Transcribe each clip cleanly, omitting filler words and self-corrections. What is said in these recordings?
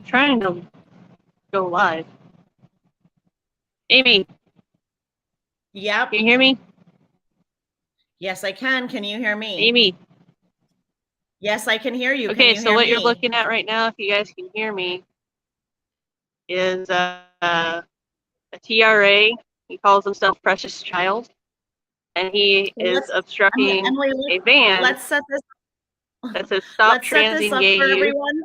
trying to go live. Amy. Yep. Can you hear me? Yes, I can. Can you hear me? Amy. Yes, I can hear you. Okay, can you so hear what me? you're looking at right now, if you guys can hear me, is a TRA. He calls himself Precious Child, and he is obstructing Emily, a van let's set this that says "Stop let's set this transing up gay for youth." everyone.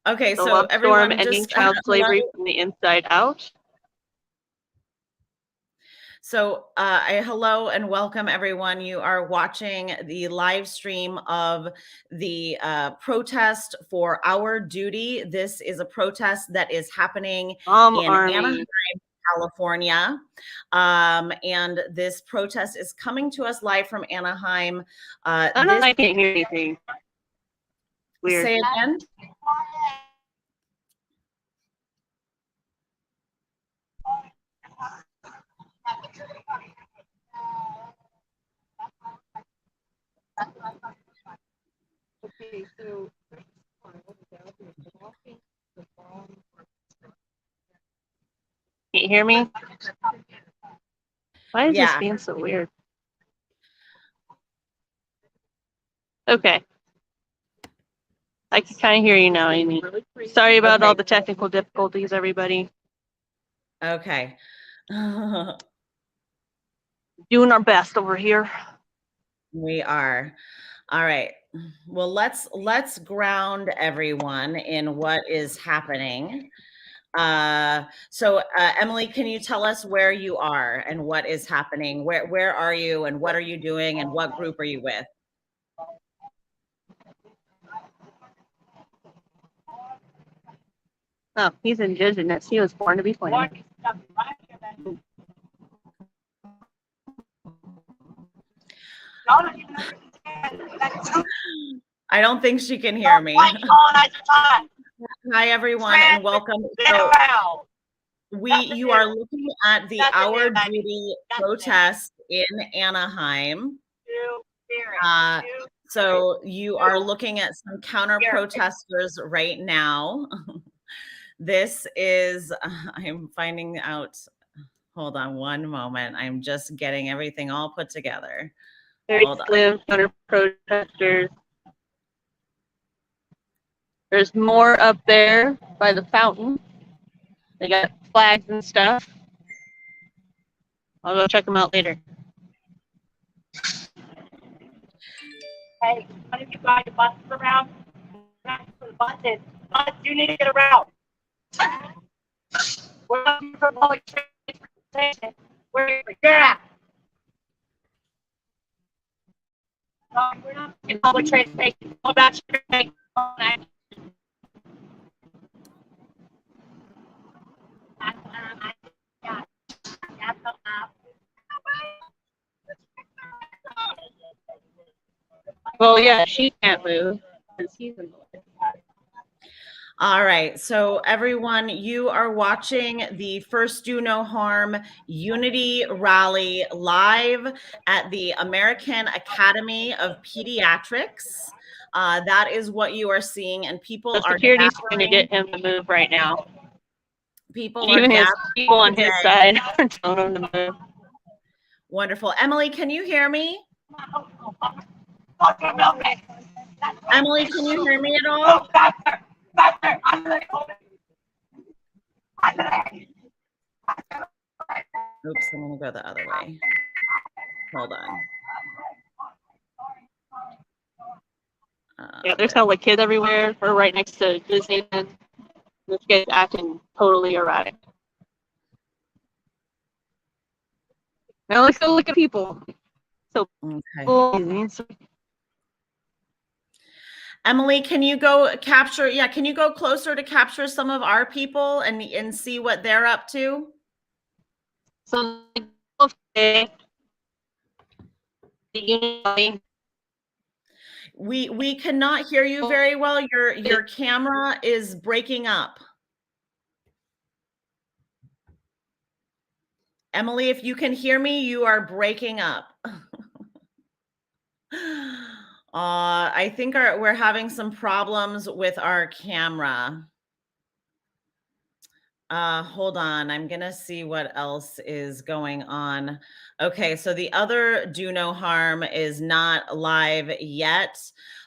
Okay, The so love everyone, storm ending just child slavery hello. from the inside out. So hello and welcome everyone. You are watching the live stream of the protest for our duty. This is a protest that is happening in Anaheim, California. And this protest is coming to us live from Anaheim. I can't hear anything. Weird. Say it again. Okay, so can you hear me? Why is this being so weird? Okay. I can kind of hear you now, Amy. Sorry about all the technical difficulties, everybody. Okay. Doing our best over here. We are. All right. Well, let's ground everyone in what is happening. So Emily, can you tell us where you are and what is happening? Where are you and what are you doing and what group are you with? Oh, he's indigenous. He was born to be flamed. I don't think she can hear me. Hi, everyone, and welcome. So you are looking at the Our Duty protest in Anaheim. So you are looking at some counter protesters right now. This is, I'm finding out, hold on one moment. I'm just getting everything all put together. Very slim counter protesters. There's more up there by the fountain. They got flags and stuff. I'll go check them out later. Hey, one of you guys buses around? For the buses. Buses, you need to get around. We're not here for public transportation. We're here for your ass. No, we're not in public transportation. All about your thing. Well, yeah, she can't move because he's in the way. All right, so everyone, you are watching the First Do No Harm Unity Rally live at the American Academy of Pediatrics. That is what you are seeing, and people The security's trying to get him to move right now. Even his people on his side are telling him to move. Wonderful. Emily, can you hear me? Emily, can you hear me at all? Oops, I'm gonna go the other way. Hold on. Yeah, there's hella kids everywhere. We're right next to Disneyland. This guy's acting totally erratic. Now let's go look at people. So, okay. Emily, can you go capture? Yeah, can you go closer to capture some of our people and see what they're up to? So, okay. We cannot hear you very well. Your camera is breaking up. Emily, if you can hear me, you are breaking up. I think we're having some problems with our camera. Hold on, I'm gonna see what else is going on. Okay, so the other Do No Harm is not live yet,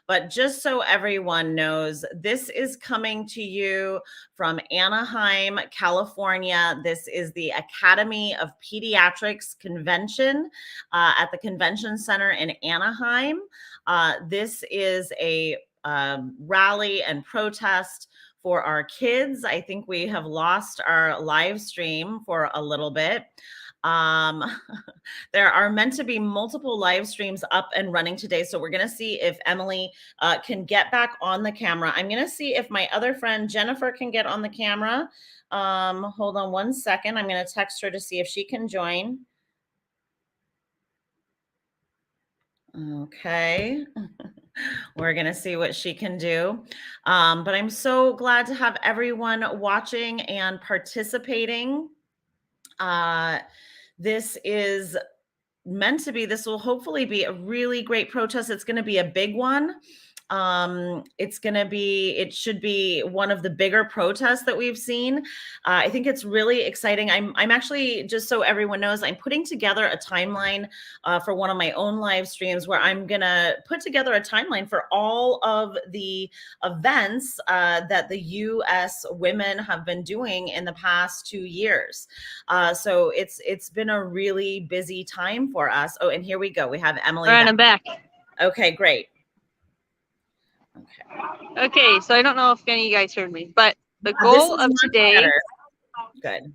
but just so everyone knows, this is coming to you from Anaheim, California. This is the Academy of Pediatrics convention at the Convention Center in Anaheim. This is a rally and protest for our kids. I think we have lost our live stream for a little bit. There are meant to be multiple live streams up and running today. So we're going to see if Emily can get back on the camera. I'm going to see if my other friend Jennifer can get on the camera. Hold on one second. I'm going to text her to see if she can join. Okay. We're going to see what she can do. But I'm so glad to have everyone watching and participating. This is meant to be, this will hopefully be a really great protest. It's going to be a big one. It should be one of the bigger protests that we've seen. I think it's really exciting. I'm actually, just so everyone knows, I'm putting together a timeline for one of my own live streams where I'm gonna put together a timeline for all of the events that the U.S. women have been doing in the past 2 years. So it's been a really busy time for us. Oh, and here we go. We have Emily. All right, I'm back. Okay, great. Okay, so I don't know if any of you guys heard me, but the goal of today, good.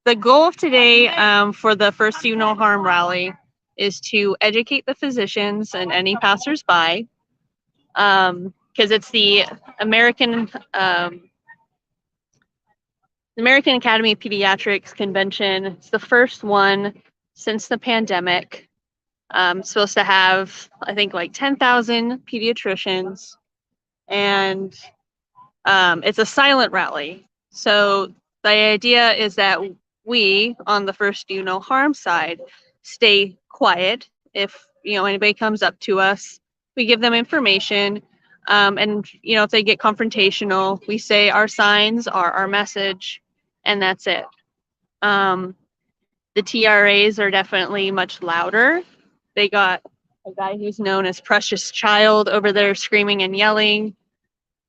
The goal of today for the first Do No Harm rally is to educate the physicians and any passersby, because it's the American Academy of Pediatrics convention. It's the first one since the pandemic. Supposed to have, I think, like 10,000 pediatricians, and it's a silent rally. So the idea is that we, on the first Do No Harm side, stay quiet. If anybody comes up to us, we give them information, and if they get confrontational, we say our signs are our message, and that's it. The TRAs are definitely much louder. They got a guy who's known as Precious Child over there screaming and yelling.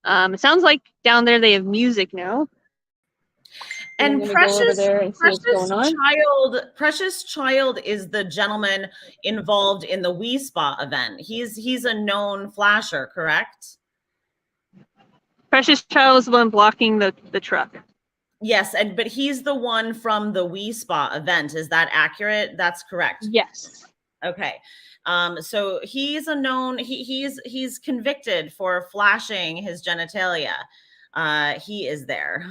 It sounds like down there they have music now. And Precious Child is the gentleman involved in the We Spa event. He's a known flasher, correct? Precious Child is the one blocking the truck. Yes, but he's the one from the We Spa event. Is that accurate? That's correct. Yes. Okay. So he's a known, he's convicted for flashing his genitalia. He is there.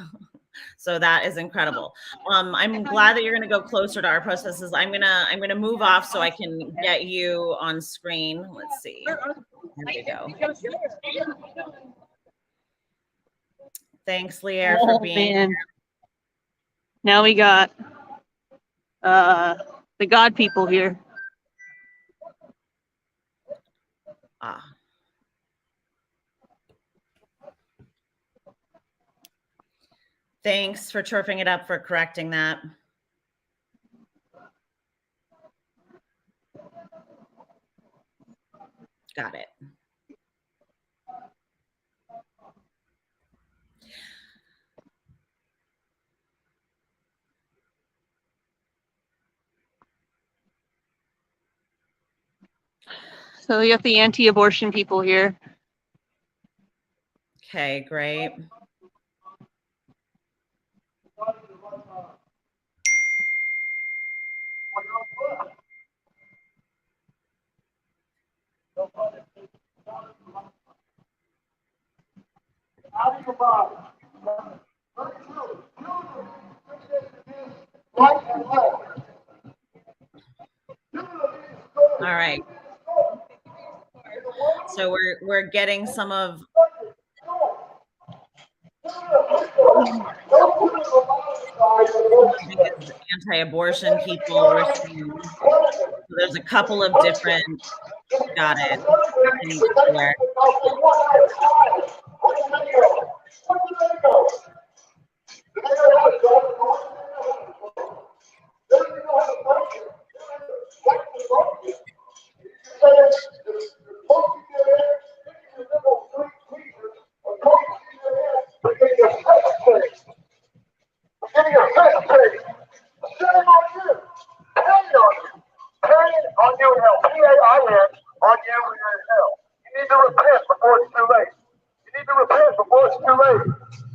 So that is incredible. I'm glad that you're going to go closer to our processes. I'm going to move off so I can get you on screen. Let's see. There we go. Thanks, Leah, for being here. Now we got the God people here. Thanks for chirping it up, for correcting that. Got it. So you got the anti-abortion people here. Okay, great. All right. So we're getting some of anti-abortion people. There's a couple of different Got it. There.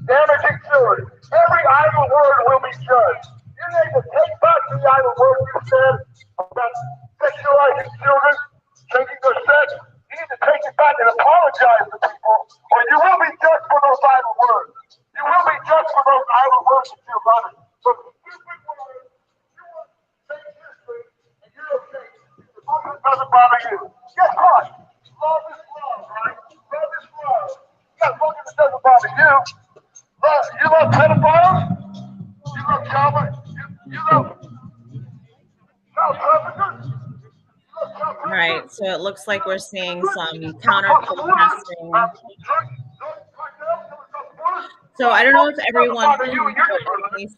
Damaging children. Every idle word will be judged. You need to take back the idle word you said about sexualizing children, changing their sex. You need to take it back and apologize to people, or you will be judged for those idle words. You will be judged for those idle words that you uttered. So stupid words, you want to change history, and you're okay. As long as it doesn't bother you. Guess what? Love is love, right? Love is love. Yeah, as long as it doesn't bother you. You love pedophiles? You love you love child traffickers? All right, so it looks like we're seeing some counter protesting. So I don't know if everyone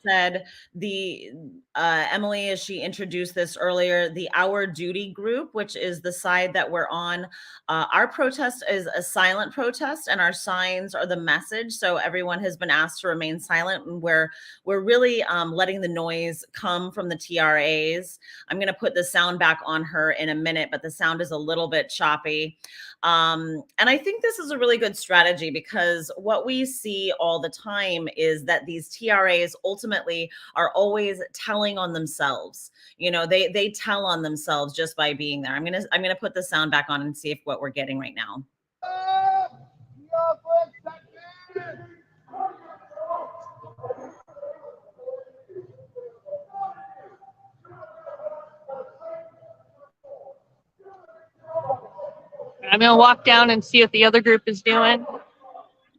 said the Emily, as she introduced this earlier, the Our Duty group, which is the side that we're on. Our protest is a silent protest, and our signs are the message. So everyone has been asked to remain silent, and we're really letting the noise come from the TRAs. I'm going to put the sound back on her in a minute, but the sound is a little bit choppy. And I think this is a really good strategy, because what we see all the time is that these TRAs ultimately are always telling on themselves. You know, they tell on themselves just by being there. I'm gonna put the sound back on and see if what we're getting right now. I'm going to walk down and see what the other group is doing.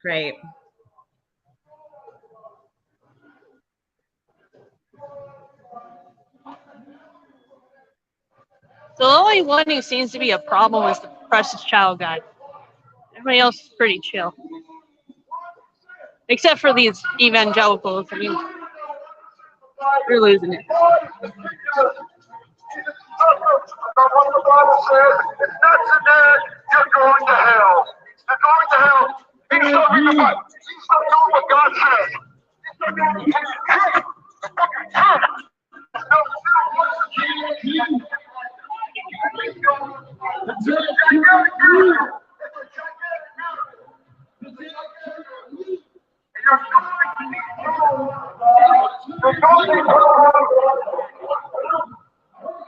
Great. So the only one who seems to be a problem is the precious child guy. Everybody else is pretty chill. Except for these evangelicals. I mean, they're losing it. What the Bible says, it's not today, you're going to hell. You're going to hell. You start doing what God says. You start doing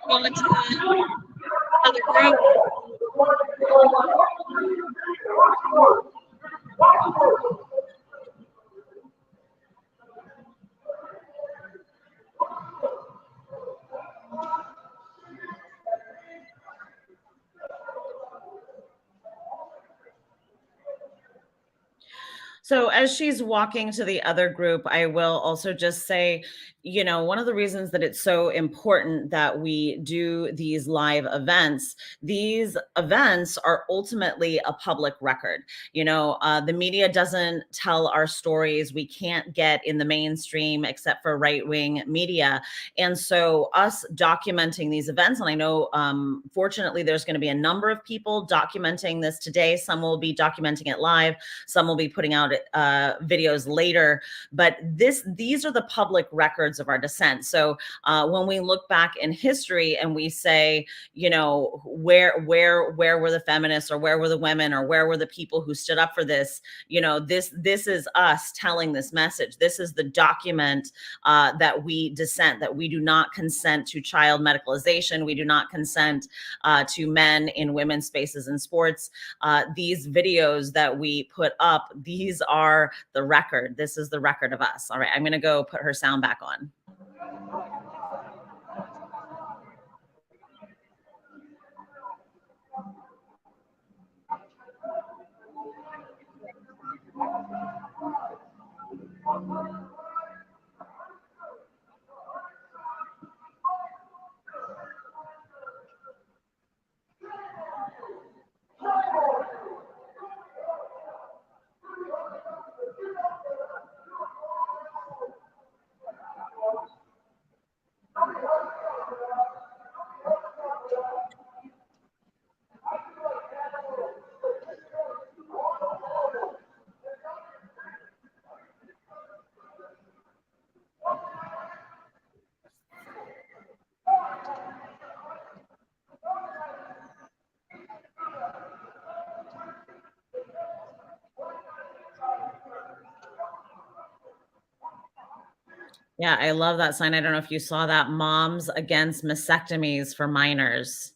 Going to the other group. So as she's walking to the other group, I will also just say, you know, one of the reasons that it's so important that we do these live events, these events are ultimately a public record. You know, the media doesn't tell our stories. We can't get in the mainstream except for right-wing media. And so us documenting these events, and I know, fortunately, there's going to be a number of people documenting this today. Some will be documenting it live. Some will be putting out videos later, but these are the public records of our dissent. So when we look back in history and we say, you know, where were the feminists, or where were the women, or where were the people who stood up for this? You know, this is us telling this message. This is the document that we dissent, that we do not consent to child medicalization. We do not consent to men in women's spaces and sports. These videos that we put up, these are the record. This is the record of us. All right, I'm going to go put her sound back on. Yeah, I love that sign. I don't know if you saw that. Moms Against Mastectomies for Minors.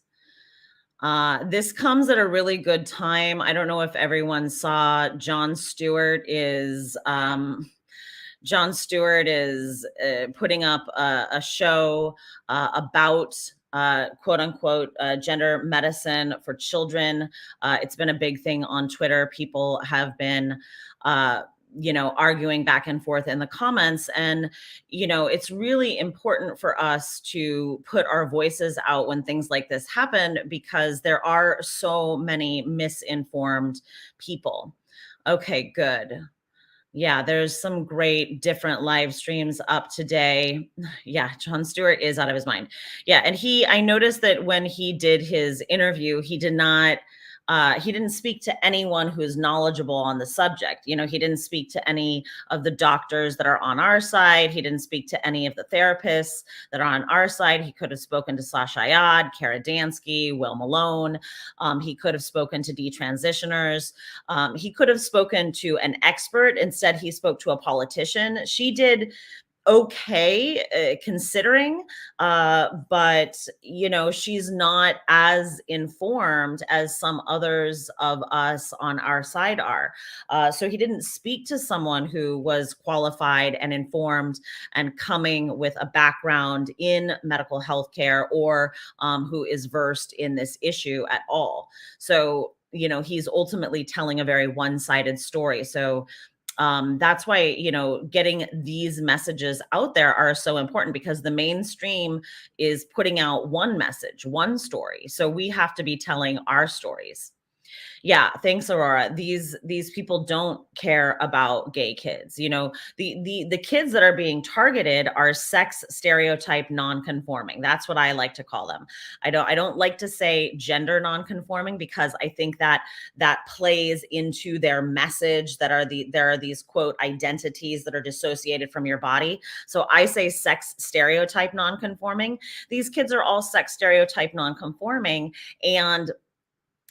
This comes at a really good time. I don't know if everyone saw Jon Stewart is putting up a show about quote unquote gender medicine for children. It's been a big thing on Twitter. People have been arguing back and forth in the comments. And, it's really important for us to put our voices out when things like this happen, because there are so many misinformed people. Okay, good. Yeah, there's some great different live streams up today. Yeah, Jon Stewart is out of his mind. Yeah, and I noticed that when he did his interview, he didn't speak to anyone who's knowledgeable on the subject. He didn't speak to any of the doctors that are on our side. He didn't speak to any of the therapists that are on our side. He could have spoken to Sasha Ayad, Kara Dansky, Will Malone. He could have spoken to detransitioners. He could have spoken to an expert. Instead, he spoke to a politician. She did okay considering, but she's not as informed as some others of us on our side are. So he didn't speak to someone who was qualified and informed and coming with a background in medical health care, or who is versed in this issue at all. So he's ultimately telling a very one-sided story. So that's why, getting these messages out there are so important, because the mainstream is putting out one message, one story. So we have to be telling our stories. Yeah, thanks, Aurora. These people don't care about gay kids. The kids that are being targeted are sex stereotype non-conforming. That's what I like to call them. I don't like to say gender non-conforming, because I think that plays into their message, that there are these quote identities that are dissociated from your body. So I say sex stereotype non-conforming. These kids are all sex stereotype non-conforming, and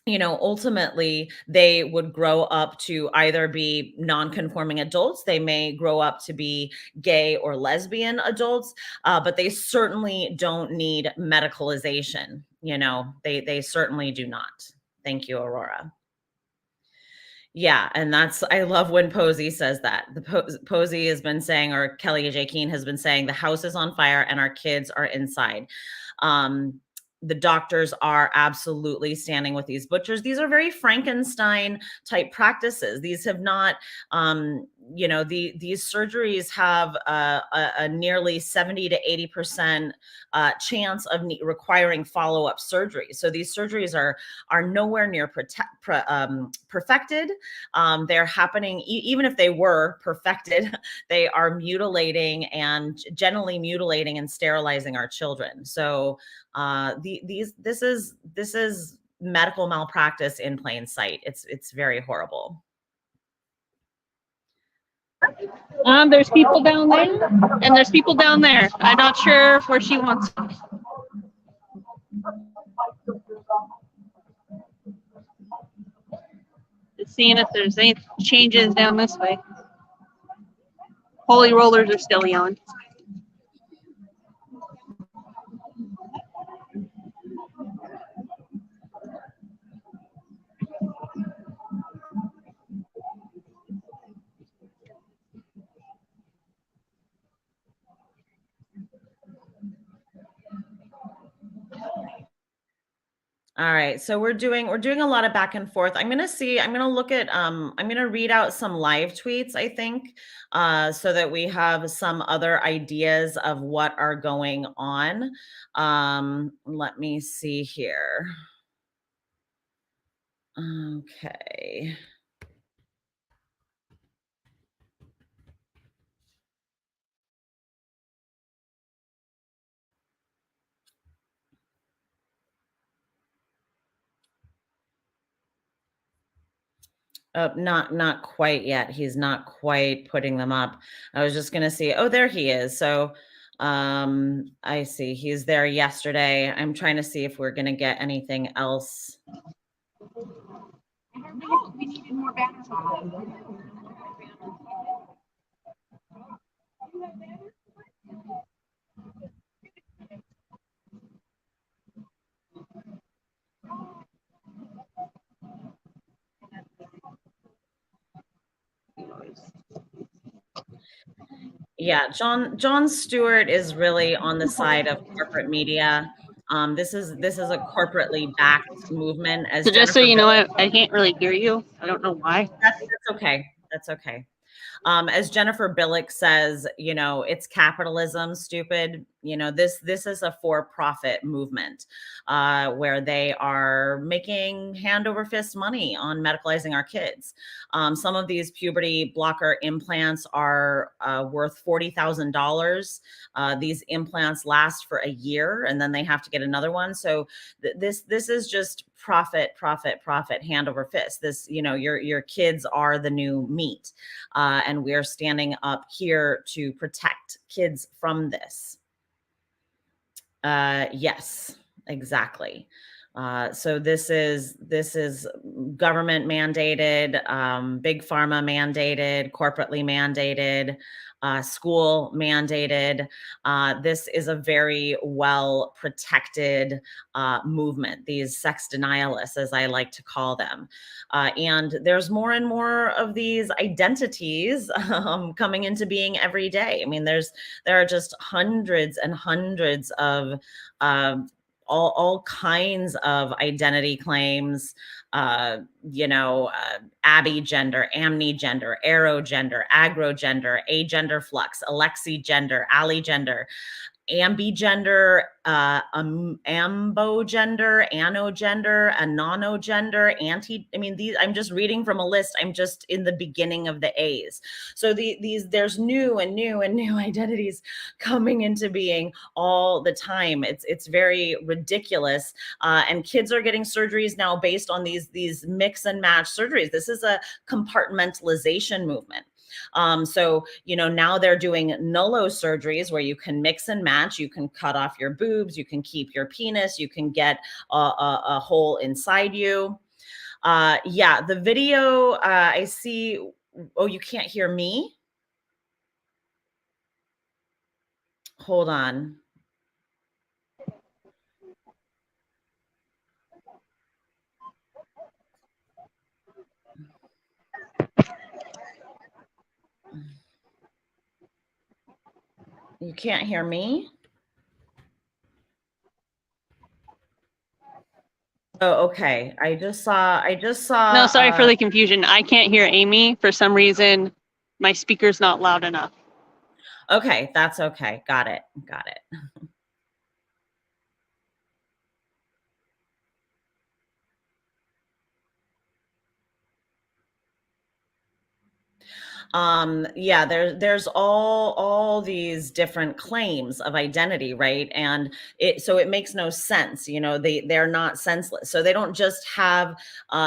ultimately they would grow up to either be non-conforming adults. They may grow up to be gay or lesbian adults, but they certainly don't need medicalization. They certainly do not. Thank you, Aurora. Yeah, and I love when Posey says that. Posey has been saying, or Kelly J. Keene has been saying, the house is on fire and our kids are inside. The doctors are absolutely standing with these butchers. These are very Frankenstein type practices. These have not, these surgeries have a nearly 70 to 80% chance of requiring follow-up surgery. So these surgeries are nowhere near perfected. They're happening, even if they were perfected, they are mutilating and generally mutilating and sterilizing our children. So this is medical malpractice in plain sight. It's very horrible. There's people down there, and there's people down there. I'm not sure where she wants them. Just seeing if there's any changes down this way. Holy rollers are still yelling. All right, so we're doing a lot of back and forth. I'm gonna look at I'm gonna read out some live tweets, I think, so that we have some other ideas of what are going on. Let me see here. Okay. Not quite yet. He's not quite putting them up. I was just gonna see. Oh, there he is. So I see he's there yesterday. I'm trying to see if we're gonna get anything else. We needed more banners on Yeah, Jon Stewart is really on the side of corporate media. This is a corporately backed movement. As So just so Jennifer you know, I can't really hear you. I don't know why. that's okay. That's okay. As Jennifer Billick says, you know, it's capitalism, stupid. You know, this is a for-profit movement where they are making hand over fist money on medicalizing our kids. Some of these puberty blocker implants are worth $40,000. These implants last for a year, and then they have to get another one. So this is just profit, hand over fist. This, you know, your kids are the new meat. And we're standing up here to protect kids from this. Yes, exactly. So this is government mandated, big pharma mandated, corporately mandated, school mandated. This is a very well protected movement, these sex denialists, as I like to call them. And there's more and more of these identities coming into being every day. I mean, there are just hundreds and hundreds of all kinds of identity claims, you know, abigender, amnigender, arogender, agrogender, agender flux, alexigender, aligender, ambigender, ambogender, anogender, anonogender, I mean, these, I'm just reading from a list. I'm just in the beginning of the A's. So there's new identities coming into being all the time. It's very ridiculous. And kids are getting surgeries now based on these mix and match surgeries. This is a compartmentalization movement. So, you know, now they're doing nullo surgeries where you can mix and match, you can cut off your boobs, you can keep your penis, you can get a hole inside you. Yeah, the video, I see, oh, you can't hear me? Hold on. You can't hear me? Oh, okay. I just saw. No, sorry for the confusion. I can't hear Amy for some reason. My speaker's not loud enough. Okay, that's okay. Got it. Yeah, there's all these different claims of identity, right? And so it makes no sense, you know, they're not senseless. So they don't just have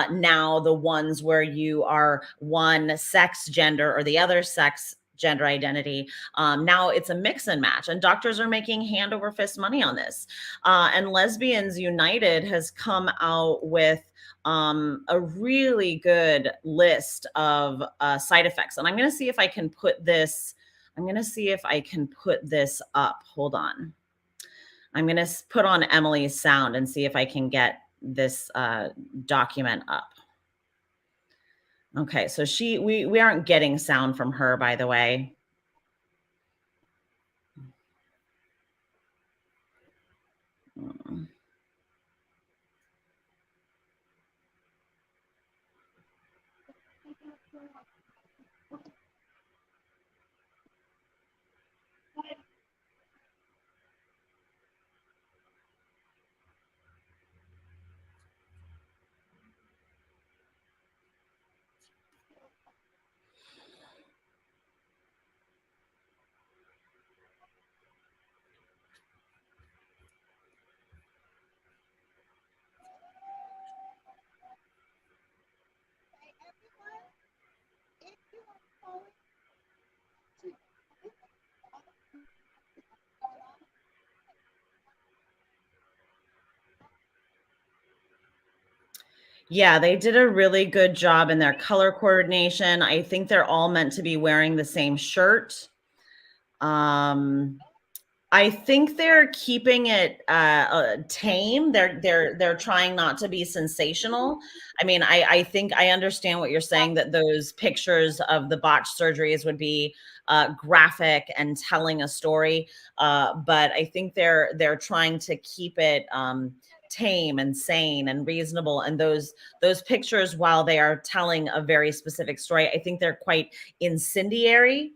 now the ones where you are one sex gender or the other sex gender identity. Now it's a mix and match, and doctors are making hand over fist money on this. And Lesbians United has come out with a really good list of side effects. And I'm going to see if I can put this, up. Hold on. I'm going to put on Emily's sound and see if I can get this document up. Okay, so we aren't getting sound from her, by the way. Yeah, they did a really good job in their color coordination. I think they're all meant to be wearing the same shirt. I think they're keeping it tame. They're trying not to be sensational. I mean, I think I understand what you're saying, that those pictures of the botched surgeries would be graphic and telling a story. But I think they're trying to keep it tame and sane and reasonable. And those pictures, while they are telling a very specific story, I think they're quite incendiary.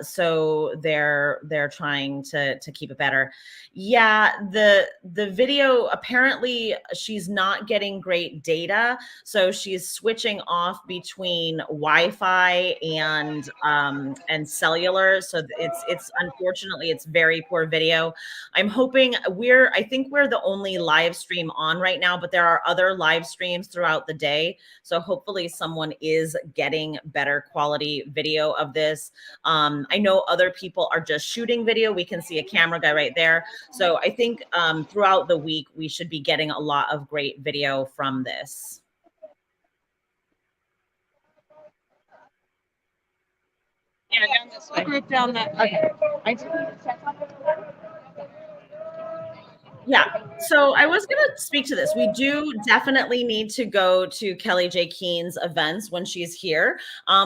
So they're trying to keep it better. Yeah, the video, apparently she's not getting great data, so she's switching off between Wi-Fi and cellular. So it's unfortunately it's very poor video. I'm hoping I think we're the only live stream on right now, but there are other live streams throughout the day. So hopefully someone is getting better quality video of this. I know other people are just shooting video. We can see a camera guy right there. So I think throughout the week, we should be getting a lot of great video from this. Yeah, down this way. Group down that. Okay. Yeah, so I was going to speak to this. We do definitely need to go to Kelly J. Keene's events when she's here.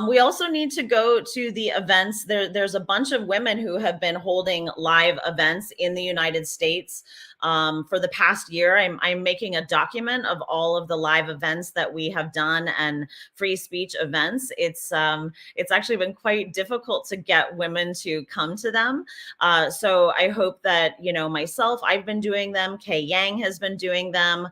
We also need to go to the events. There's a bunch of women who have been holding live events in the United States. For the past year, I'm making a document of all of the live events that we have done and free speech events. It's actually been quite difficult to get women to come to them. So I hope that, myself, I've been doing them. Kay Yang has been doing them.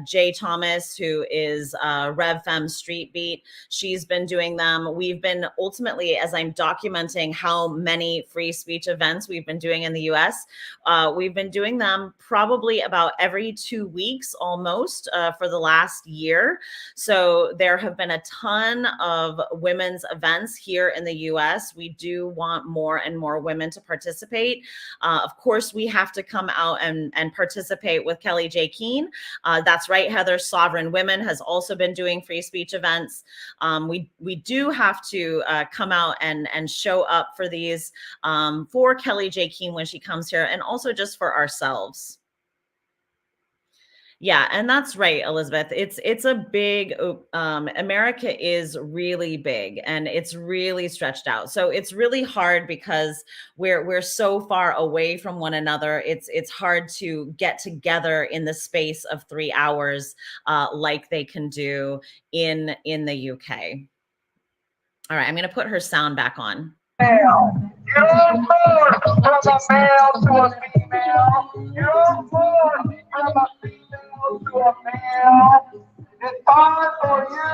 Jay Thomas, who is Rev Femme Street Beat, she's been doing them. We've been ultimately, as I'm documenting how many free speech events we've been doing in the US, we've been doing them probably about every 2 weeks almost for the last year. So there have been a ton of women's events here in the US. We do want more and more women to participate. Of course, we have to come out and participate with Kelly J. Keene. That's right, Heather. Sovereign Women has also been doing free speech events. We do have to come out and show up for these for Kelly J. Keene when she comes here, and also just for ourselves. Yeah, and that's right, Elizabeth. It's a big, America is really big and it's really stretched out. So it's really hard because we're so far away from one another. It's hard to get together in the space of 3 hours like they can do in the UK. All right, I'm going to put her sound back on. You're born from a male to a female. You're born from a female to a male. It's time for you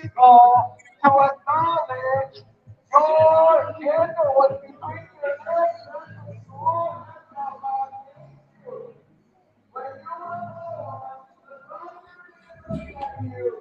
people to acknowledge your gender was between your legs and your when you were born, you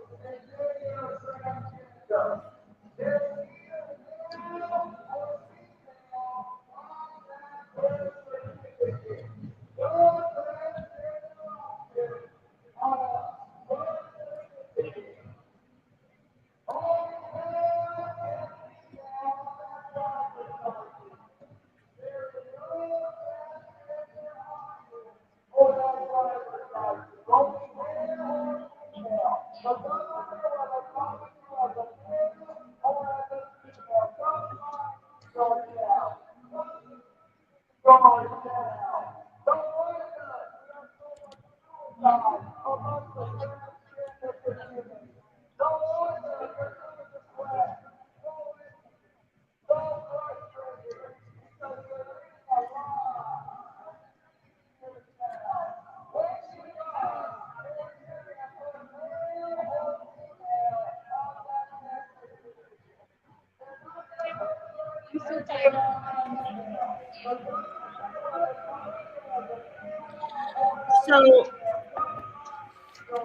So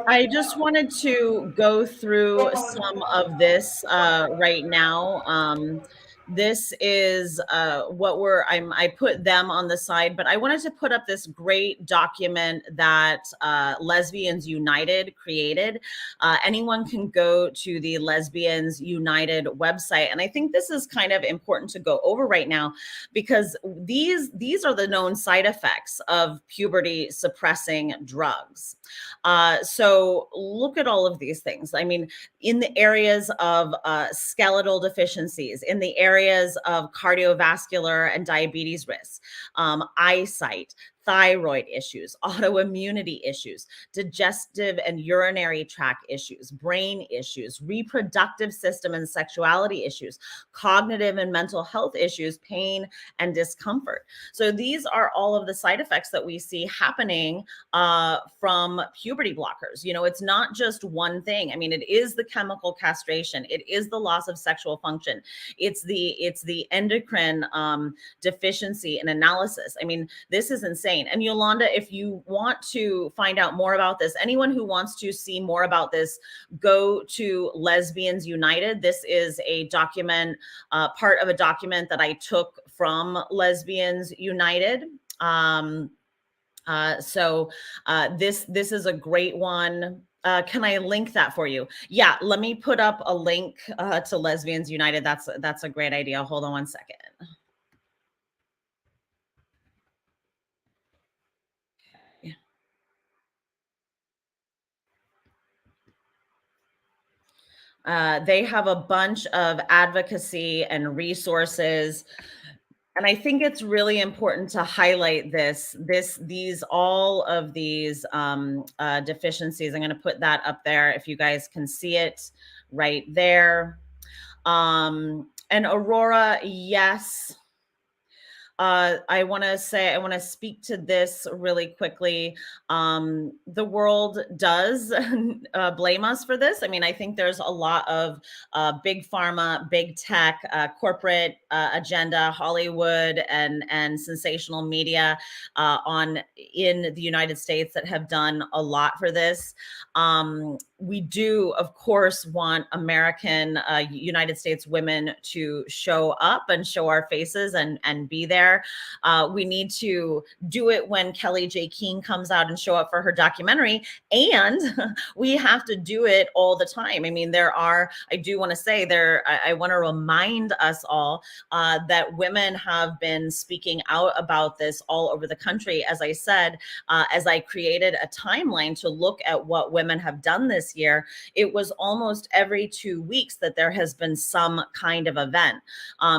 I just wanted to go through some of this right now. This is I put them on the side, but I wanted to put up this great document that Lesbians United created. Anyone can go to the Lesbians United website. And I think this is kind of important to go over right now, because these are the known side effects of puberty suppressing drugs. So look at all of these things. I mean, in the areas of skeletal deficiencies, in the areas of cardiovascular and diabetes risks, eyesight, thyroid issues, autoimmunity issues, digestive and urinary tract issues, brain issues, reproductive system and sexuality issues, cognitive and mental health issues, pain and discomfort. So these are all of the side effects that we see happening from puberty blockers. You know, it's not just one thing. I mean, it is the chemical castration. It is the loss of sexual function. It's the endocrine deficiency and analysis. I mean, this is insane. And Yolanda, if you want to find out more about this, anyone who wants to see more about this, go to Lesbians United. This is a document, part of a document that I took from Lesbians United. This is a great one. Can I link that for you? Yeah, let me put up a link to Lesbians United. That's a great idea. Hold on one second. They have a bunch of advocacy and resources. And I think it's really important to highlight all of these deficiencies. I'm going to put that up there if you guys can see it right there. And Aurora, yes. I want to speak to this really quickly. The world does blame us for this. I mean, I think there's a lot of big pharma, big tech, corporate agenda, Hollywood, and sensational media in the United States that have done a lot for this. We do, of course, want American, United States women to show up and show our faces and be there. We need to do it when Kelly J. Keene comes out and show up for her documentary, and we have to do it all the time. I mean, I want to remind us all that women have been speaking out about this all over the country. As I said, as I created a timeline to look at what women have done this year, it was almost every 2 weeks that there has been some kind of event.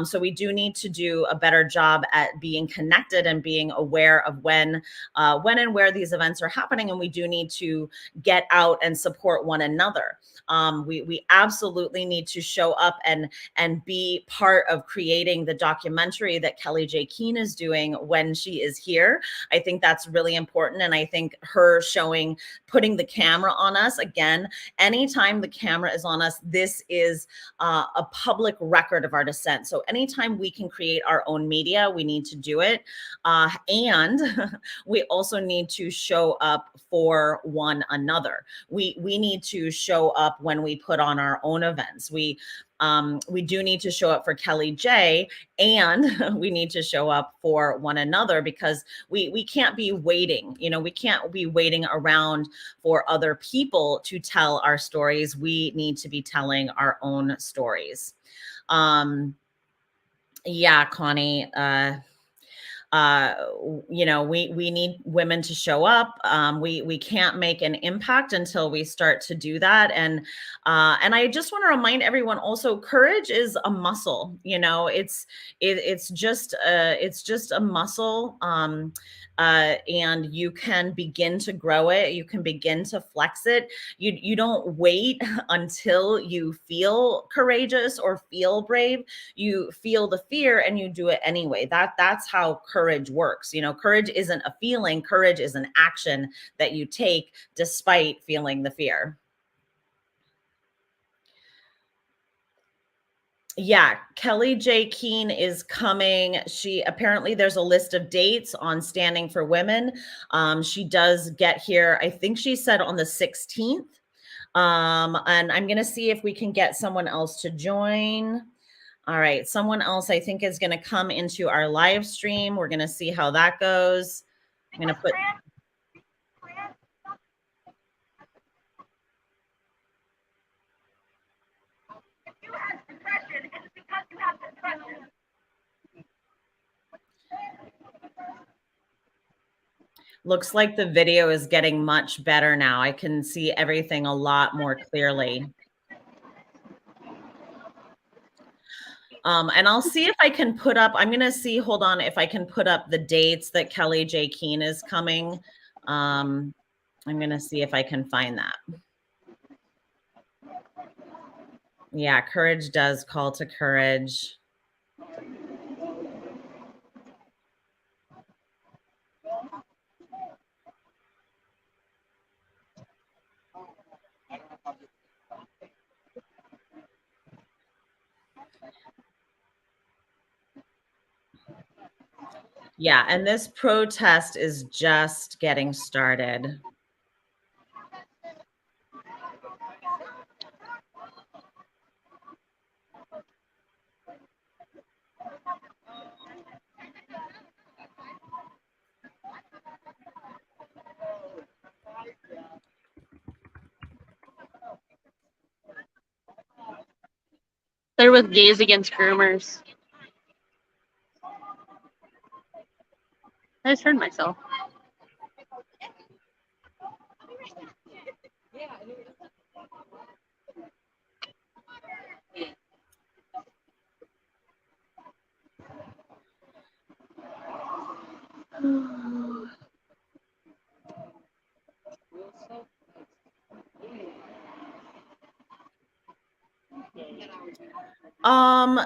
So we do need to do a better job at being connected and being aware of when and where these events are happening. And we do need to get out and support one another. We absolutely need to show up and be part of creating the documentary that Kelly J. Keene is doing when she is here. I think that's really important. And I think her putting the camera on us, again, anytime the camera is on us, this is a public record of our dissent. So anytime we can create our own media, we need to do it. And we also need to show up for one another. We need to show up when we put on our own events. We do need to show up for Kelly J, and we need to show up for one another, because we can't be waiting. You know, we can't be waiting around for other people to tell our stories. We need to be telling our own stories. Yeah, Connie, we need women to show up. We can't make an impact until we start to do that. And I just want to remind everyone also, courage is a muscle. You know, it's just a muscle. And you can begin to grow it. You can begin to flex it. You don't wait until you feel courageous or feel brave. You feel the fear and you do it anyway. That's how courage works. You know, courage isn't a feeling. Courage is an action that you take despite feeling the fear. Yeah, Kelly J. Keene is coming. Apparently there's a list of dates on Standing for Women. She does get here, I think she said on the 16th. And I'm going to see if we can get someone else to join. All right, someone else I think is going to come into our live stream. We're going to see how that goes. I'm going to put... If you have depression, it's because you have depression. Looks like the video is getting much better now. I can see everything a lot more clearly. And I'll see if I can put up, I'm going to see, hold on, if I can put up the dates that Kelly J. Keene is coming. I'm going to see if I can find that. Yeah, Courage does call to courage. Yeah, and this protest is just getting started. They're with Gays Against Groomers. I just heard myself.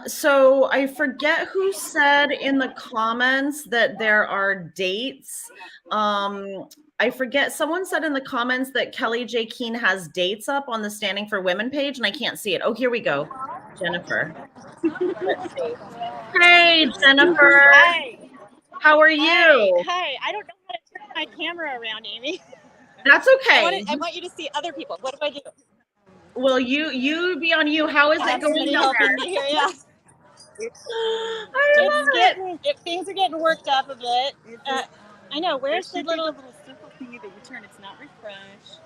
So I forget who said in the comments that there are dates. I forget, someone said in the comments that Kelly J. Keene has dates up on the Standing for Women page, and I can't see it. Oh, here we go. Jennifer. Let's see. Hey, Jennifer. Hi. How are you? Hi. I don't know how to turn my camera around, Amy. That's okay. I want you to see other people. What do I do? Well, you be on you. How is it going down helping there? me here, yeah. I love it. Things are getting worked up a bit. I know. Where's the little circle thingy that you turn? It's not refresh.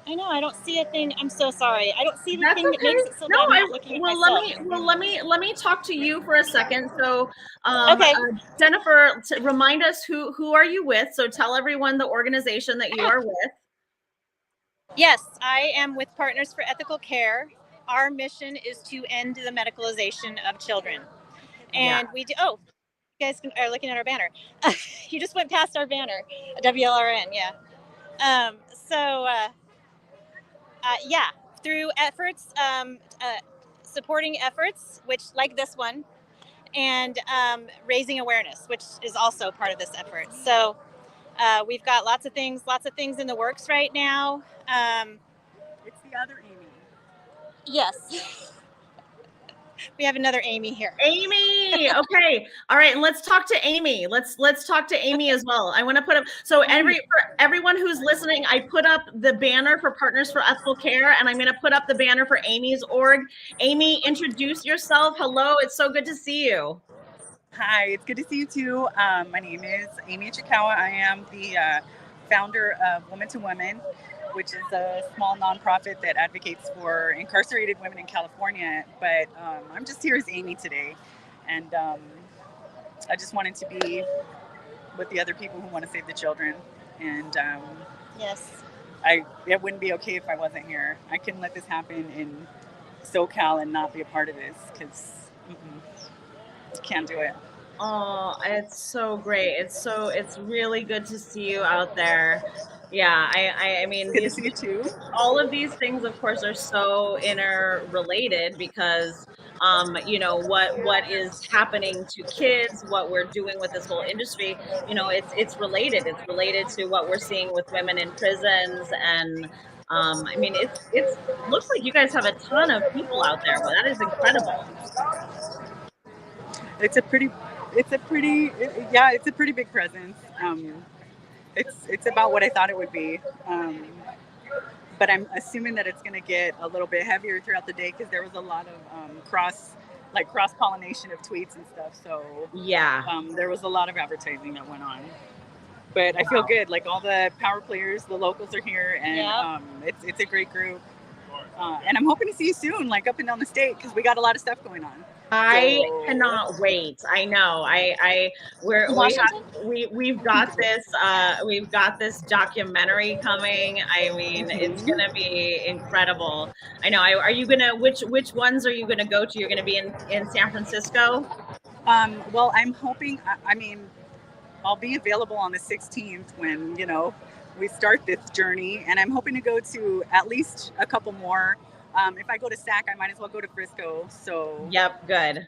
I know. I don't see a thing. I'm so sorry. I don't see the That's thing that makes it so no, that I'm not looking at myself. let me talk to you for a second. So, Okay. Jennifer, remind us who are you with? So tell everyone the organization that you are with. Yes, I am with Partners for Ethical Care. Our mission is to end the medicalization of children. And we do, you guys are looking at our banner. You just went past our banner, WLRN, yeah. Through efforts, supporting efforts, which like this one, and raising awareness, which is also part of this effort. So we've got lots of things in the works right now. It's the other Amy. Yes. We have another Amy here. Amy, okay, all right, and let's talk to Amy. Let's talk to Amy as well. I want to put up for everyone who's listening. I put up the banner for Partners for Ethical Care, and I'm going to put up the banner for Amy's org. Amy, introduce yourself. Hello, it's so good to see you. Hi, it's good to see you too. My name is Amy Chikawa. I am the founder of Women to Women, which is a small nonprofit that advocates for incarcerated women in California. But I'm just here as Amy today. And I just wanted to be with the other people who want to save the children. And yes, it wouldn't be okay if I wasn't here. I couldn't let this happen in SoCal and not be a part of this because can't do it. Oh, it's so great. It's really good to see you out there. Yeah, I mean, good to see you too. All of these things, of course, are so interrelated because, you know, what is happening to kids, what we're doing with this whole industry, you know, it's related. It's related to what we're seeing with women in prisons, and I mean, it looks like you guys have a ton of people out there. Well, that is incredible. It's a pretty big presence. It's about what I thought it would be, but I'm assuming that it's going to get a little bit heavier throughout the day because there was a lot of cross like cross-pollination of tweets and stuff. So Yeah. there was a lot of advertising that went on. But I feel good. Like all the power players, the locals are here, and it's a great group. And I'm hoping to see you soon, like up and down the state, because we got a lot of stuff going on. I cannot wait. I know. We've got this documentary coming. I mean, it's gonna be incredible. I know. Are you gonna which ones are you gonna go to? You're gonna be in San Francisco? Well, I'm hoping. I mean, I'll be available on the 16th when we start this journey, and I'm hoping to go to at least a couple more. If I go to SAC, I might as well go to Frisco. So yep, good.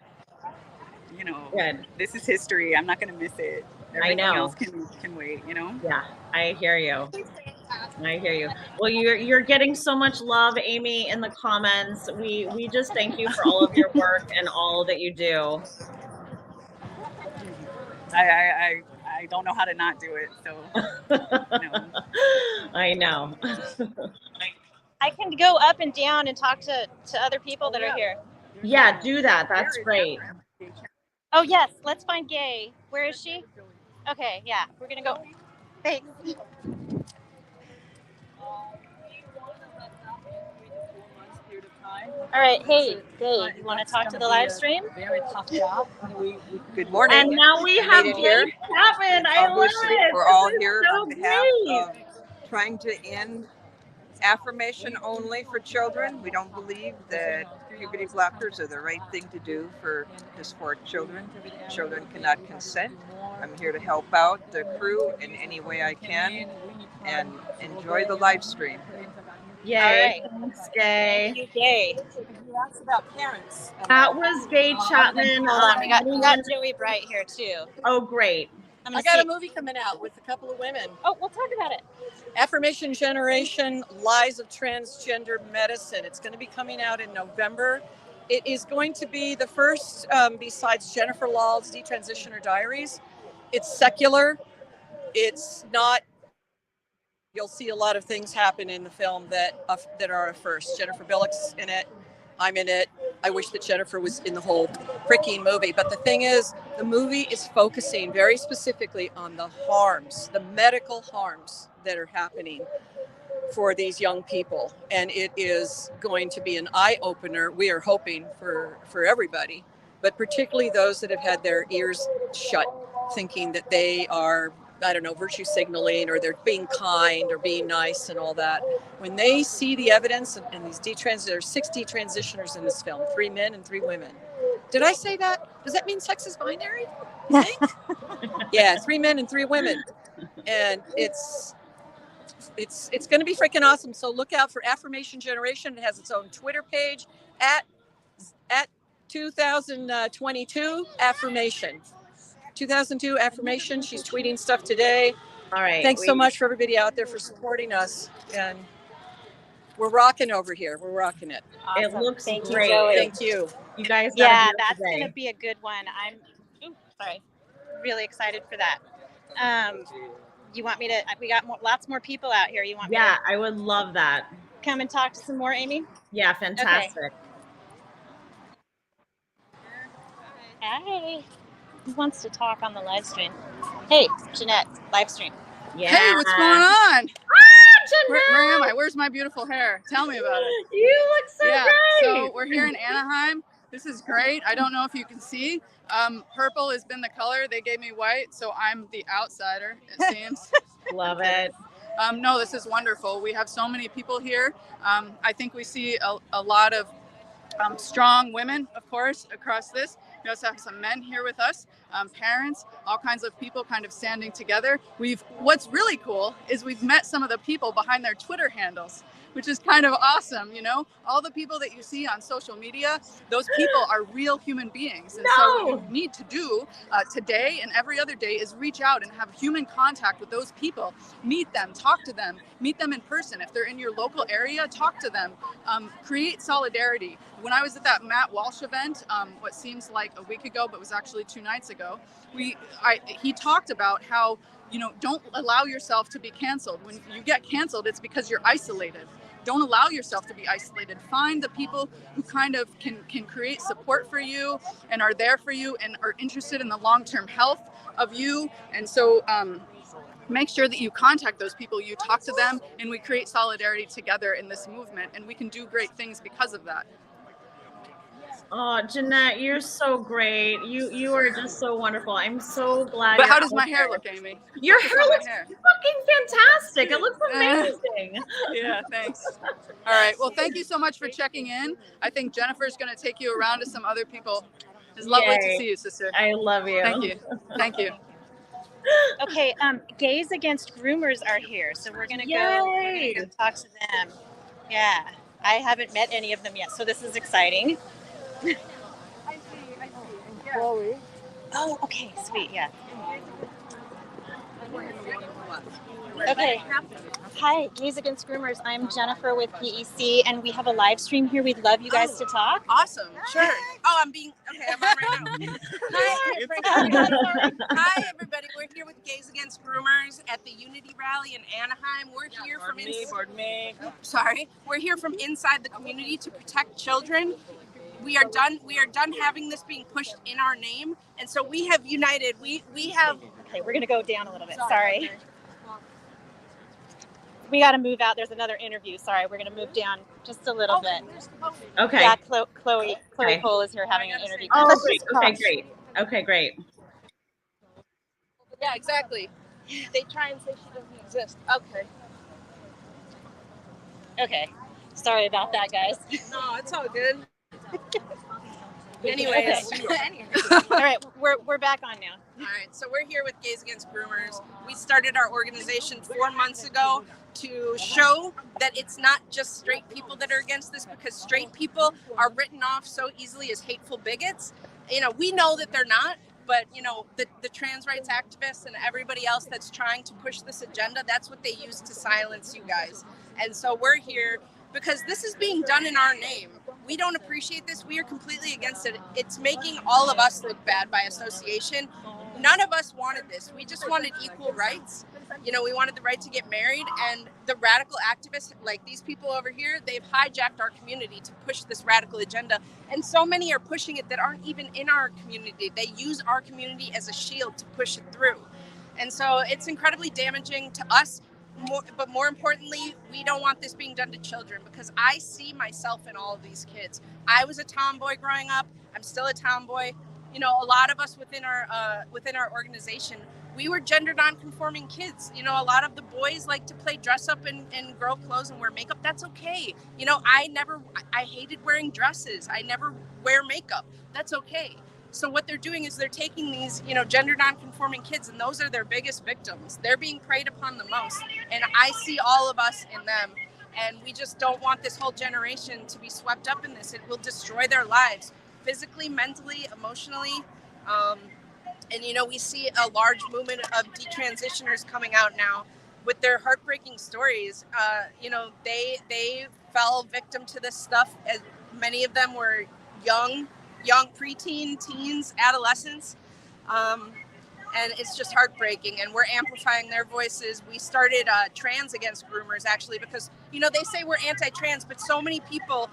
Good. This is history. I'm not going to miss it. Everything else can wait. Yeah, I hear you. Well, you're getting so much love, Amy, in the comments. We just thank you for all of your work and all that you do. I don't know how to not do it. So I know. I can go up and down and talk to other people that are here. Yeah, do that. That's great. Oh, yes. Let's find Gay. Where is she? Okay, yeah. We're going to go. Thanks. All right. Hey, Gay, you want to talk to the live stream? Very tough job. Good morning. And now we have Blake Chapman. I love it. We're all here on behalf of trying to end affirmation only for children. We don't believe that puberty blockers are the right thing to do for children. Children cannot consent. I'm here to help out the crew in any way I can, and enjoy the live stream. Yay. Right. Thanks, Gay. Thank you, Gay. You asked about parents. That was Gay Chapman. Hold on. We got Joey Bright here, too. Oh, great. I got a movie coming out with a couple of women. Oh, we'll talk about it. Affirmation Generation, Lies of Transgender Medicine. It's going to be coming out in November. It is going to be the first, besides Jennifer Law's Detransitioner Diaries. It's secular. It's not, you'll see a lot of things happen in the film that are a first. Jennifer Billick's in it. I'm in it. I wish that Jennifer was in the whole freaking movie. But the thing is, the movie is focusing very specifically on the harms, the medical harms that are happening for these young people. And it is going to be an eye-opener, we are hoping, for everybody, but particularly those that have had their ears shut, thinking that they are, I don't know, virtue signaling, or they're being kind or being nice and all that. When they see the evidence, and these there's 6 detransitioners in this film, 3 men and 3 women. Did I say that? Does that mean sex is binary? I think? Yeah, 3 men and 3 women. And it's going to be freaking awesome. So look out for Affirmation Generation. It has its own Twitter page at 2022 Affirmation. 2002 Affirmation. She's tweeting stuff today. All right. Thanks so much for everybody out there for supporting us. And we're rocking over here. We're rocking it. Awesome. It looks Thank great. You, Joey. Thank you. You guys. Yeah, that's going to be a good one. I'm really excited for that. You want me to, we got lots more people out here. You want me to? I would love that. Come and talk to some more, Amy? Yeah, fantastic. Okay. Hi. Who wants to talk on the live stream? Hey, Jeanette, live stream. Yeah. Hey, what's going on? Jeanette! Where am I? Where's my beautiful hair? Tell me about it. You look so great. So we're here in Anaheim. This is great. I don't know if you can see. Purple has been the color. They gave me white, so I'm the outsider, it seems. Love it. No, this is wonderful. We have so many people here. I think we see a lot of strong women, of course, across this. We also have some men here with us, parents, all kinds of people kind of standing together. What's really cool is we've met some of the people behind their Twitter handles, which is kind of awesome, all the people that you see on social media, those people are real human beings. And so what you need to do today and every other day is reach out and have human contact with those people, meet them, talk to them, meet them in person. If they're in your local area, talk to them, create solidarity. When I was at that Matt Walsh event, what seems like a week ago, but was actually 2 nights ago, he talked about how, don't allow yourself to be canceled. When you get canceled, it's because you're isolated. don't allow yourself to be isolated. Find the people who kind of can create support for you and are there for you and are interested in the long-term health of you. And so make sure that you contact those people, you talk to them, and we create solidarity together in this movement, and we can do great things because of that. Oh, Jeanette, you're so great. You are just so wonderful. I'm so glad. But how does my hair look, Amy? Your hair looks fucking fantastic. It looks amazing. Yeah, thanks. All right. Well, thank you so much for checking in. I think Jennifer's going to take you around to some other people. It's lovely to see you, sister. I love you. Thank you. Thank you. Okay, Gays Against Groomers are here, so we're gonna go talk to them. Yeah, I haven't met any of them yet, so this is exciting. I see. Yeah. Chloe. Oh, okay, sweet, yeah. Okay. Hi, Gays Against Groomers. I'm Jennifer with PEC, and we have a live stream here. We'd love you guys to talk. Awesome. Sure. Oh, I'm on right now. Hi, everybody. We're here with Gays Against Groomers at the Unity Rally in Anaheim. We're here We're here from inside the community to protect children. We are done having this being pushed in our name, and so we have united. We have. Okay, we're gonna go down a little bit. Sorry. We got to move out. There's another interview. Sorry, we're going to move down just a little bit. Okay. Yeah, Chloe Cole is here having an interview. Oh, great. Okay, great. Okay, great. Yeah, exactly. They try and say she doesn't exist. Okay. Okay. Sorry about that, guys. No, it's all good. Anyways. Okay. All right, we're back on now. All right, so we're here with Gays Against Groomers. We started our organization 4 months ago to show that it's not just straight people that are against this, because straight people are written off so easily as hateful bigots. You know, we know that they're not, but you know, the trans rights activists and everybody else that's trying to push this agenda, that's what they use to silence you guys. And so we're here because this is being done in our name. We don't appreciate this. We are completely against it. It's making all of us look bad by association. None of us wanted this. We just wanted equal rights. You know, we wanted the right to get married, and the radical activists, like these people over here, they've hijacked our community to push this radical agenda. And so many are pushing it that aren't even in our community. They use our community as a shield to push it through. And so it's incredibly damaging to us. But more importantly, we don't want this being done to children, because I see myself in all of these kids. I was a tomboy growing up. I'm still a tomboy. You know, a lot of us within our organization, we were gender non-conforming kids. You know, a lot of the boys like to play dress up and grow clothes and wear makeup. That's okay. You know, I hated wearing dresses. I never wear makeup. That's okay. So what they're doing is they're taking these, you know, gender non-conforming kids, and those are their biggest victims. They're being preyed upon the most. And I see all of us in them. And we just don't want this whole generation to be swept up in this. It will destroy their lives, physically, mentally, emotionally. And, you know, we see a large movement of detransitioners coming out now with their heartbreaking stories. You know, they fell victim to this stuff, as many of them were young preteen, teens, adolescents. And it's just heartbreaking, and we're amplifying their voices. We started Trans Against Groomers, actually, because, you know, they say we're anti-trans, but so many people,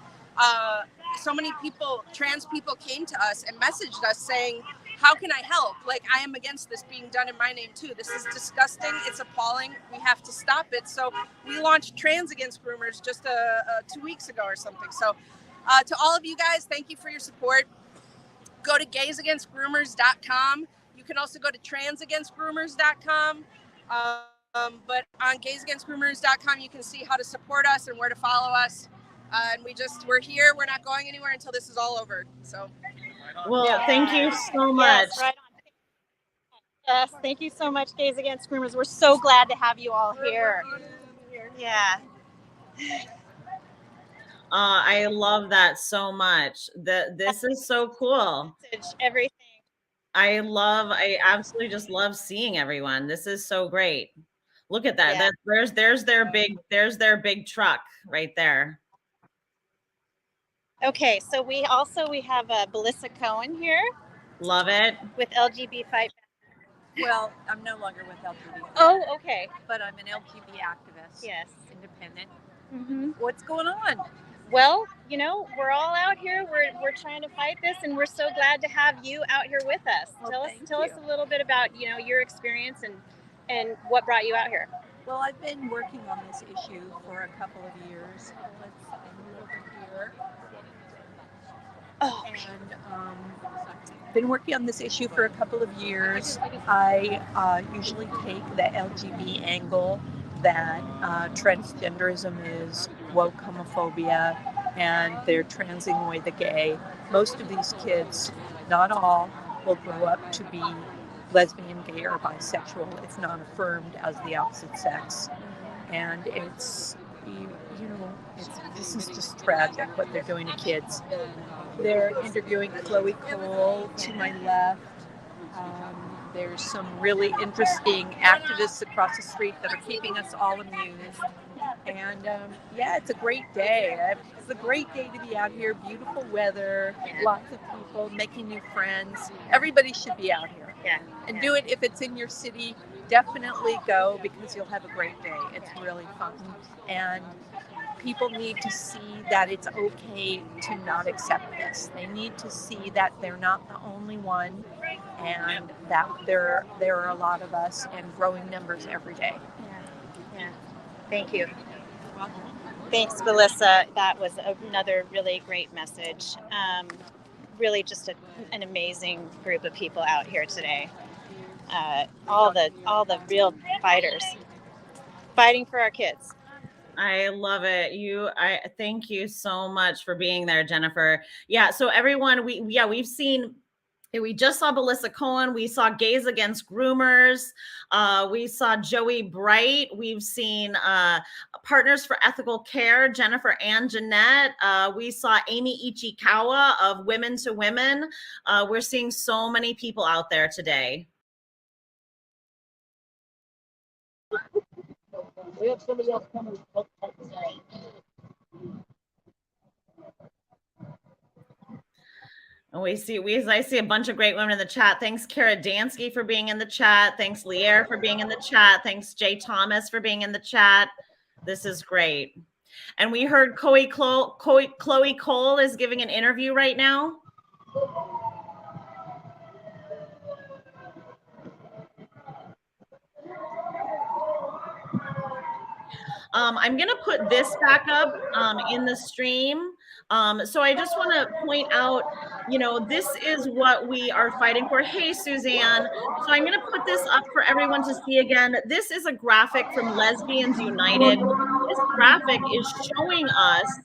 trans people came to us and messaged us saying, how can I help? Like, I am against this being done in my name too. This is disgusting. It's appalling. We have to stop it. So we launched Trans Against Groomers just 2 weeks ago or something. So to all of you guys, thank you for your support. Go to gaysagainstgroomers.com. You can also go to transagainstgroomers.com. But on gaysagainstgroomers.com, you can see how to support us and where to follow us. And we're here. We're not going anywhere until this is all over. So. Well, Thank you so much. Yes, right on. Yes, thank you so much, Gays Against Groomers. We're so glad to have you all here. Yeah. I love that so much. This is so cool. Everything. I absolutely just love seeing everyone. This is so great. Look at that. Yeah. There's their big truck right there. Okay, so we have Belissa Cohen here. Love it. With LGB Fight. Well, I'm no longer with LGBT. Oh, okay. But I'm an LGBT activist. Yes. Independent. What's going on? Well, you know, we're all out here. We're trying to fight this, and we're so glad to have you out here with us. Well, Tell us a little bit about, you know, your experience and what brought you out here. Well, I've been working on this issue for a couple of years. Let's move over here. Oh, And been working on this issue for a couple of years. I usually take the LGB angle that transgenderism is woke homophobia and they're transing away the gay. Most of these kids, not all, will grow up to be lesbian, gay, or bisexual if not affirmed as the opposite sex. And it's, this is just tragic what they're doing to kids. They're interviewing Chloe Cole to my left. There's some really interesting activists across the street that are keeping us all amused. And yeah, it's a great day. It's a great day to be out here. Beautiful weather, lots of people making new friends. Everybody should be out here. And do it if it's in your city. Definitely go because you'll have a great day. It's really fun. And people need to see that it's okay to not accept this. They need to see that they're not the only one and that there are a lot of us and growing numbers every day. Yeah. Thank you. Thanks, Melissa. That was another really great message. Really just an amazing group of people out here today. All the real fighters fighting for our kids. I love it. I thank you so much for being there, Jennifer. Yeah. So everyone, we've seen. We just saw Melissa Cohen. We saw Gays Against Groomers. We saw Joey Bright. We've seen Partners for Ethical Care, Jennifer and Jeanette. We saw Amy Ichikawa of Women to Women. We're seeing so many people out there today. We have somebody else coming. I see a bunch of great women in the chat. Thanks, Kara Dansky, for being in the chat. Thanks, Lier, for being in the chat. Thanks, Jay Thomas, for being in the chat. This is great. And we heard Chloe Cole is giving an interview right now. I'm going to put this back up in the stream. So I just want to point out, this is what we are fighting for. Hey, Suzanne. So I'm going to put this up for everyone to see again. This is a graphic from Lesbians United. This graphic is showing us,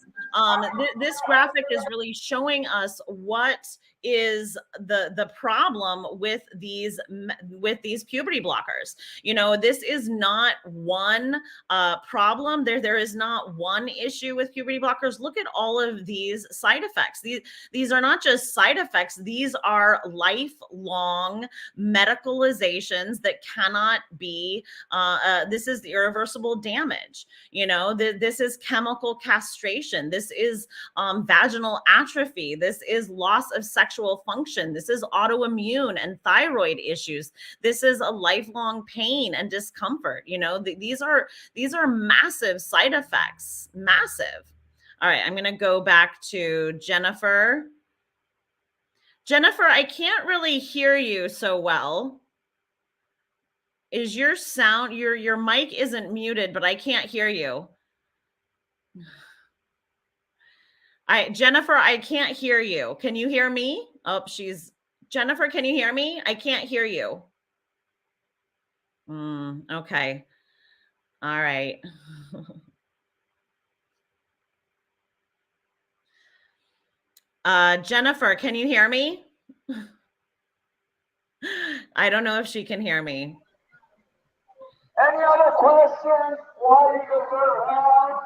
this graphic is really showing us what is the problem with these puberty blockers. This is not one problem. There is not one issue with puberty blockers. Look at all of these side effects. These are not just side effects. These are lifelong medicalizations that cannot be, this is irreversible damage. This is chemical castration. This is vaginal atrophy. This is loss of sexual function. This is autoimmune and thyroid issues. This is a lifelong pain and discomfort. These are massive side effects, massive. All right, I'm going to go back to Jennifer. Jennifer, I can't really hear you so well. Is your sound, your mic isn't muted, but I can't hear you. Jennifer, I can't hear you. Can you hear me? Oh, Jennifer, can you hear me? I can't hear you. Okay. All right. Jennifer, can you hear me? I don't know if she can hear me. Any other questions? Why you deserve help?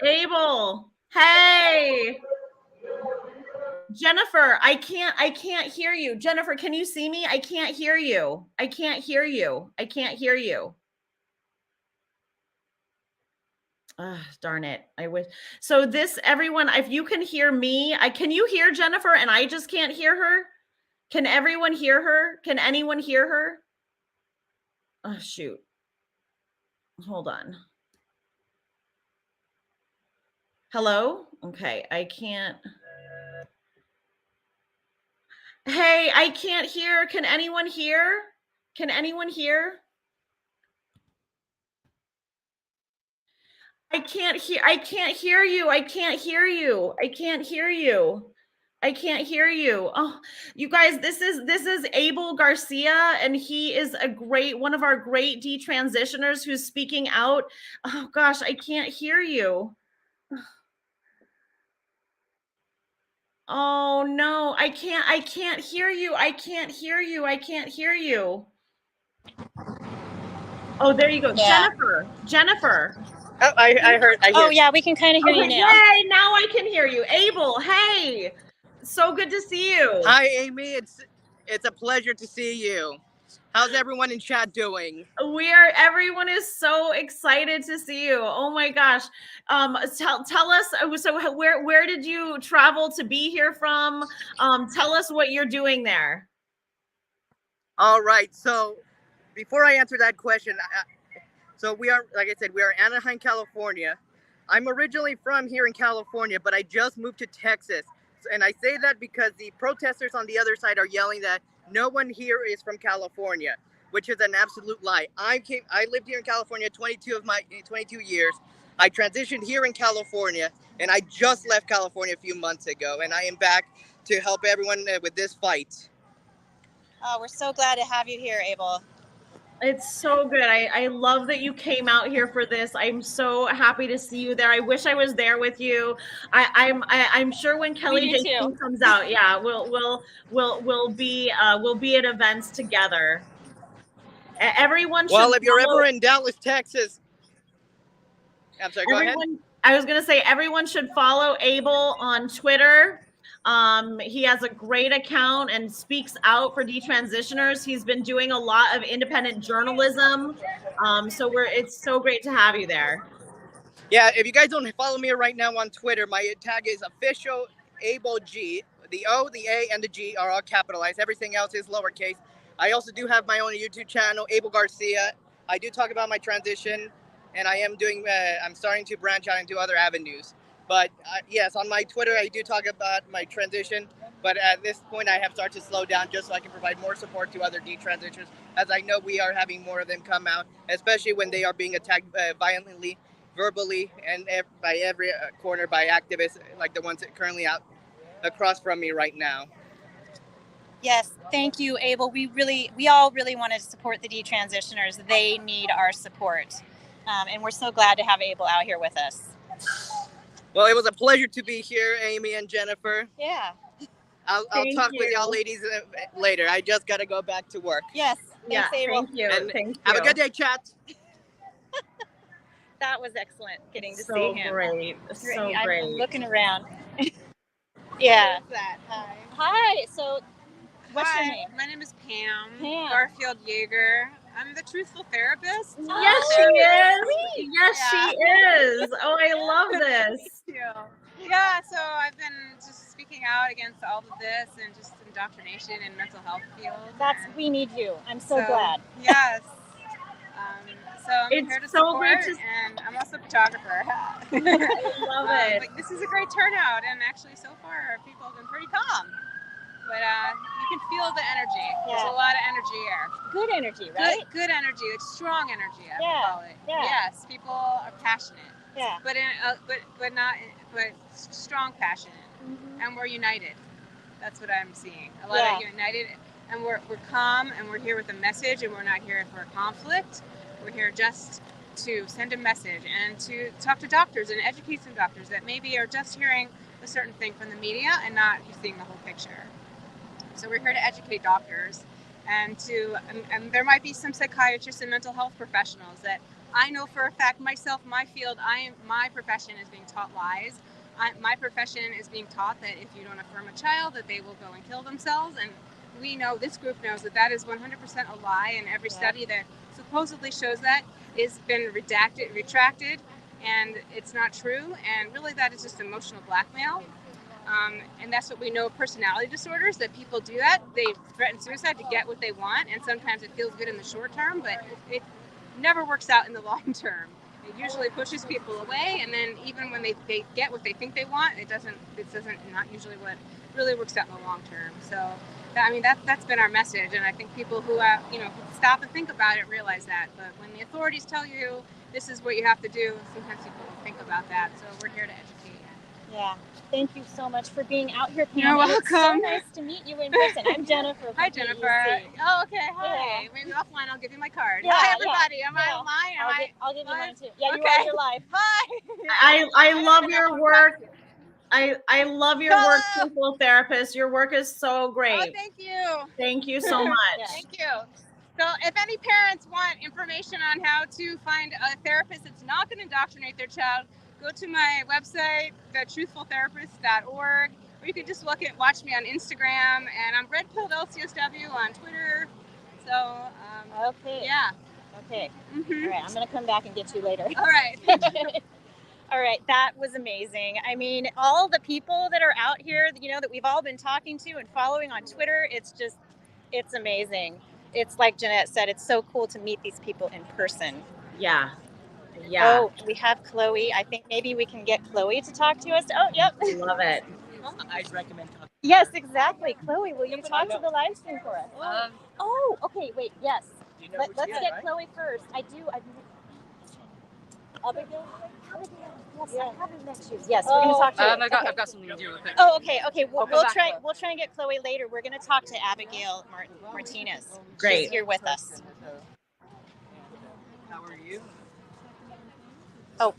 Abel, hey. Jennifer, I can't hear you. Jennifer, can you see me? I can't hear you. I can't hear you. Darn it. I wish. So this, everyone, if you can hear me, can you hear Jennifer and I just can't hear her? Can everyone hear her? Can anyone hear her? Oh, shoot. Hold on. Hello? Okay, I can't. Hey, I can't hear. Can anyone hear? Can anyone hear? I can't hear. I can't hear you. I can't hear you. I can't hear you. I can't hear you. Oh, you guys, this is Abel Garcia, and he is one of our great detransitioners who's speaking out. Oh gosh, I can't hear you. Oh no, I can't hear you. I can't hear you. I can't hear you. Oh, there you go. Yeah. Jennifer. Oh, I heard. Oh yeah, we can kind of hear you now. Yay, now I can hear you. Abel, hey. So good to see you. Hi, Amy. It's a pleasure to see you. How's everyone in chat doing? Everyone is so excited to see you. Oh my gosh. Tell us, so where did you travel to be here from? Tell us what you're doing there. All right. So before I answer that question, so we are, like I said, we are in Anaheim, California. I'm originally from here in California, but I just moved to Texas. And I say that because the protesters on the other side are yelling that no one here is from California, which is an absolute lie. I lived here in California 22 years. I transitioned here in California, and I just left California a few months ago, and I am back to help everyone with this fight. Oh, we're so glad to have you here, Abel. It's so good. I love that you came out here for this. I'm so happy to see you there. I wish I was there with you. I'm sure when Kelly J. comes out, yeah, we'll be at events together. Everyone should. Well, if you're ever in Dallas, Texas, I'm sorry. Go ahead. I was gonna say everyone should follow Abel on Twitter. He has a great account and speaks out for detransitioners. He's been doing a lot of independent journalism. So it's so great to have you there. Yeah, if you guys don't follow me right now on Twitter, my tag is official Abel G. The O, the A, and the G are all capitalized. Everything else is lowercase. I also do have my own YouTube channel, Abel Garcia. I do talk about my transition, and I'm starting to branch out into other avenues. But yes, on my Twitter, I do talk about my transition. But at this point, I have started to slow down just so I can provide more support to other detransitioners, as I know we are having more of them come out, especially when they are being attacked violently, verbally, and by every corner by activists like the ones that are currently out across from me right now. Yes, thank you, Abel. We all really want to support the detransitioners. They need our support. And we're so glad to have Abel out here with us. Well, it was a pleasure to be here, Amy and Jennifer. Yeah. I'll talk with y'all ladies later. I just got to go back to work. Yes. Thanks, Abel. Thank you. And thank you. Have a good day, chat. That was excellent getting to So see him. great. So great. I'm looking around. Yeah. Who's that? Hi. Hi. So what's your name? My name is Pam. Pam. Garfield Yeager. I'm the truthful therapist. Yes, she is. Yes, she is. Oh, I love this. Thank you. Yeah, so I've been just speaking out against all of this and just indoctrination in mental health field. We need you. I'm so glad. Yes. So I'm It's here to so support, great and I'm also a photographer. I love it. But this is a great turnout, and actually so far people have been pretty calm. But you can feel the energy. Yeah. There's a lot of energy here. Good energy, right? Good energy, like strong energy, I would call it. Yeah. Yes, people are passionate. Yeah. But strong passion, and we're united. That's what I'm seeing. A lot of united, and we're calm, and we're here with a message, and we're not here for conflict. We're here just to send a message and to talk to doctors and educate some doctors that maybe are just hearing a certain thing from the media and not seeing the whole picture. So we're here to educate doctors and there might be some psychiatrists and mental health professionals that I know for a fact myself, my field, my profession is being taught lies. My profession is being taught that if you don't affirm a child, that they will go and kill themselves. And we know, this group knows that is 100% a lie, and every study that supposedly shows that has been retracted and it's not true. And really, that is just emotional blackmail. And that's what we know of personality disorders, that people do that. They threaten suicide to get what they want, and sometimes it feels good in the short term, but it never works out in the long term. It usually pushes people away, and then even when they get what they think they want, it doesn't not usually what really works out in the long term. So, I mean, that's been our message, and I think people who stop and think about it realize that. But when the authorities tell you this is what you have to do, sometimes people don't think about that. So we're here to educate. Yeah. Thank you so much for being out here, Pam. You're welcome. It's so nice to meet you in person. I'm Jennifer. Hi, Jennifer. Oh, okay. Hi. Yeah. Maybe offline I'll give you my card. Yeah, Hi, everybody. yeah, Am I online? I'll give you mine too. Yeah, you Okay. are your life. Bye. I love your work. I love your work, physical therapist. Your work is so great. Oh, thank you. Thank you so much. Thank you. So if any parents want information on how to find a therapist that's not going to indoctrinate their child, go to my website, thetruthfultherapist.org, or you can just watch me on Instagram, and I'm Red Pilled LCSW on Twitter. So, okay. Yeah. Okay. Mm-hmm. All right. I'm going to come back and get you later. All right. All right. That was amazing. I mean, all the people that are out here, that we've all been talking to and following on Twitter, it's amazing. It's like Jeanette said, it's so cool to meet these people in person. Yeah. Yeah. Oh, we have Chloe. I think maybe we can get Chloe to talk to us. Oh, yep. Love it. I recommend talking. Yes, exactly. Chloe, will you talk to the live stream for us? Okay. Wait. Yes. Let's get Chloe first. I do. Abigail? Yes, I haven't met you. Yes, we're going to talk to her. I've got something to do with it. Oh, okay. We'll try and get Chloe later. We're going to talk to Abigail Martinez. Great. She's here with us. How are you? Oh,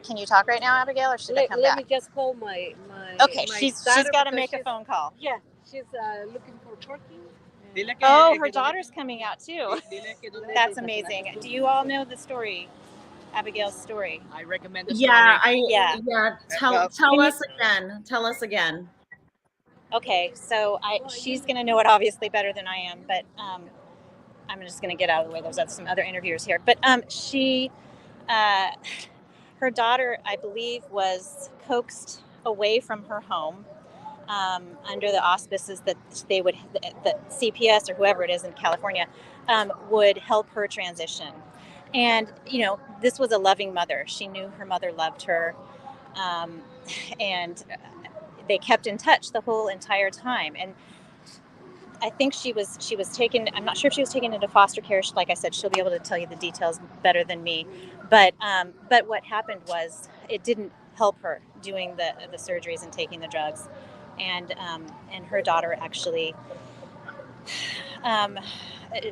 can you talk right now, Abigail, or should I come back? Let me just call my Okay, my she's daughter got to because make a phone call. Yeah, she's looking for parking. Oh, her daughter's coming out too. That's amazing. Do you all know the story, Abigail's story? I recommend the story. Tell us again. Tell us again. Okay, so she's going to know it obviously better than I am, but I'm just going to get out of the way. There's some other interviewers here, but her daughter, I believe, was coaxed away from her home under the auspices that that CPS or whoever it is in California would help her transition. And, this was a loving mother. She knew her mother loved her. And they kept in touch the whole entire time. And I think she was taken. I'm not sure if she was taken into foster care. Like I said, she'll be able to tell you the details better than me. But what happened was it didn't help her doing the surgeries and taking the drugs, and her daughter actually,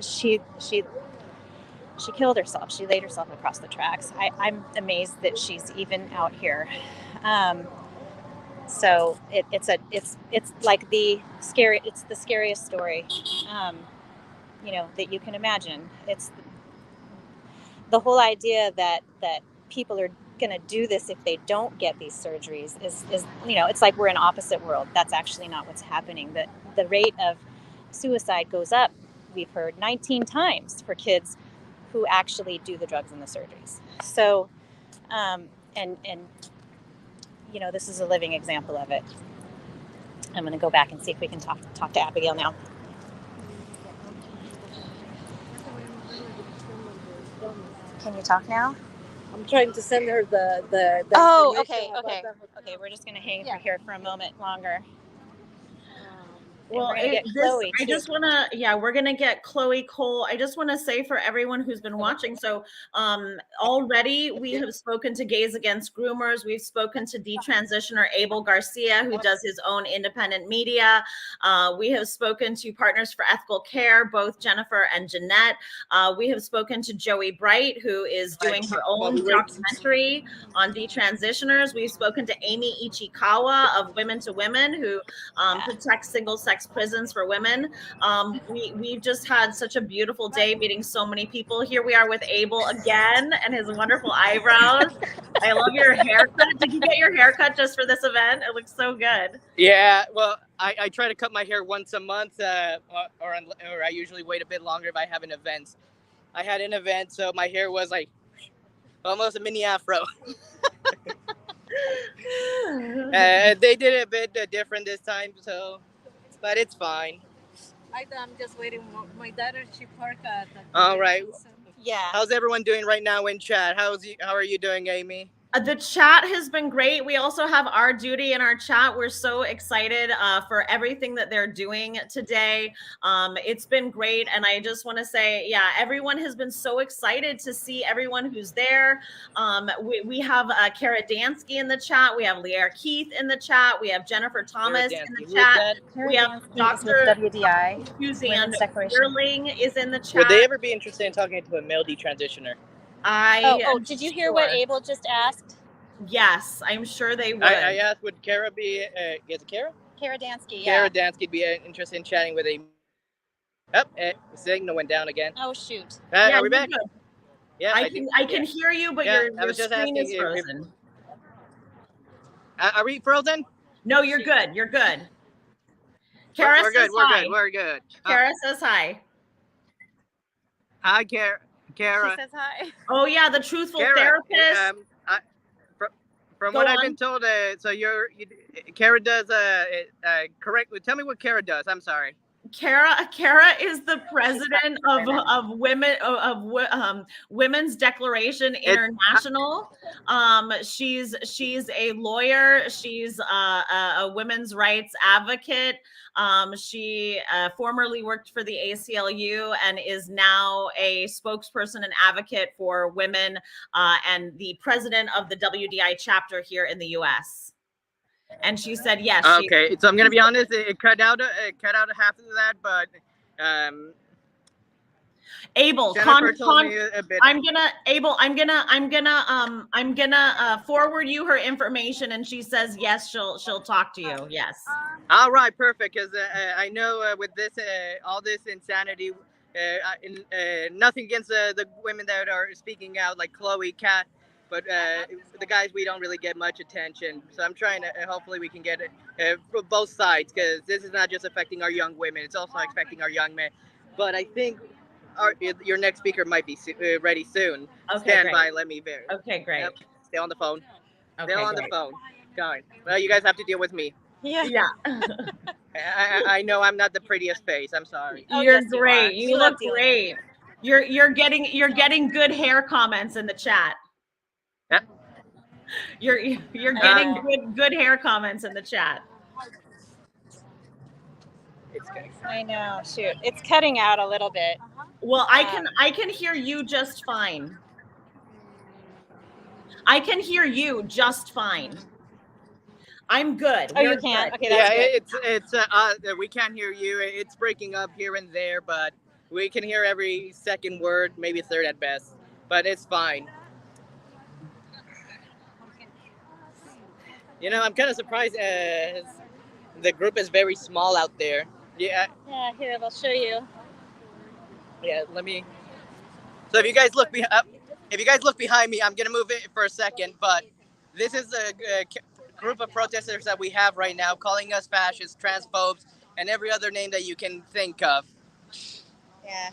she killed herself. She laid herself across the tracks. I'm amazed that she's even out here. So it's like the scariest story, that you can imagine. It's the whole idea that people are going to do this if they don't get these surgeries is it's like we're in opposite world. That's actually not what's happening. The rate of suicide goes up, we've heard, 19 times for kids who actually do the drugs and the surgeries. So, this is a living example of it. I'm going to go back and see if we can talk to Abigail now. Can you talk now? I'm trying to send her the okay. We're just going to hang here for a moment longer. Well, we're going to get Chloe Cole. I just want to say for everyone who's been watching, so already we have spoken to Gays Against Groomers. We've spoken to Detransitioner Abel Garcia, who does his own independent media. We have spoken to Partners for Ethical Care, both Jennifer and Jeanette. We have spoken to Joey Bright, who is doing her own documentary on detransitioners. We've spoken to Amy Ichikawa of Women to Women, who protects single-sex prisons for women. We've just had such a beautiful day meeting so many people. Here we are with Abel again and his wonderful eyebrows. I love your haircut. Did you get your haircut just for this event? It looks so good. Yeah, well, I try to cut my hair once a month, or I usually wait a bit longer if I have an event. I had an event, so my hair was like almost a mini afro. They did it a bit different this time, so, but it's fine. I'm just waiting. My daughter, she parked at the All right. Yeah. How's everyone doing right now in chat? How are you doing, Amy? The chat has been great. We also have Our Duty in our chat. We're so excited for everything that they're doing today. It's been great. And I just want to say, yeah, everyone has been so excited to see everyone who's there. We have Kara Dansky in the chat. We have Leah Keith in the chat. We have Jennifer Thomas in the chat. We have Dr. WDI. Suzanne Yearling is in the chat. Would they ever be interested in talking to a male detransitioner? Did you hear what Abel just asked? Yes, I'm sure they would. I asked, would Kara be, is it Kara? Kara Dansky, Kara Dansky would be interested in chatting with a... Oh, the signal went down again. Oh, shoot. Are we back? Good. Yeah, I can hear you, but your screen is frozen. Are we frozen? No, you're good. You're good. Kara we're says good. hi. We're good. Kara says hi. Hi, Kara. She says hi. Oh yeah, the truthful Kara, therapist. From Go what on. I've been told, so Kara does correct. Tell me what Kara does. I'm sorry. Kara is the president of Women's Declaration International. She's a lawyer. She's a women's rights advocate. She formerly worked for the ACLU and is now a spokesperson and advocate for women and the president of the WDI chapter here in the U.S. And she said yes. Okay, so I'm gonna be honest. It cut out half of that, but Abel, Jennifer told me a bit. I'm gonna forward you her information, and she says yes, she'll talk to you. Yes. All right, perfect. Because I know with this all this insanity, nothing against the women that are speaking out, like Chloe, Kat. But the guys, we don't really get much attention. So I'm trying to, hopefully we can get it from both sides, because this is not just affecting our young women, it's also affecting our young men. But I think your next speaker might be ready soon. Okay, Stand great. by, let me verify. Okay, great. Yep. Stay on the phone. Okay, Stay on great. the phone. Going. Well, you guys have to deal with me. Yeah. I know I'm not the prettiest face. I'm sorry. You're great. You look great. You're getting good hair comments in the chat. Yep. You're getting good hair comments in the chat. I know. Shoot, it's cutting out a little bit. Well, I can hear you just fine. I can hear you just fine. I'm good. Oh, you can? Okay, that's good. It's we can't hear you. It's breaking up here and there, but we can hear every second word, maybe third at best. But it's fine. You know, I'm kind of surprised. The group is very small out there. Yeah. Yeah, here, I'll show you. Yeah, let me. So if you guys look behind me, I'm gonna move it for a second. But this is a group of protesters that we have right now, calling us fascists, transphobes, and every other name that you can think of. Yeah.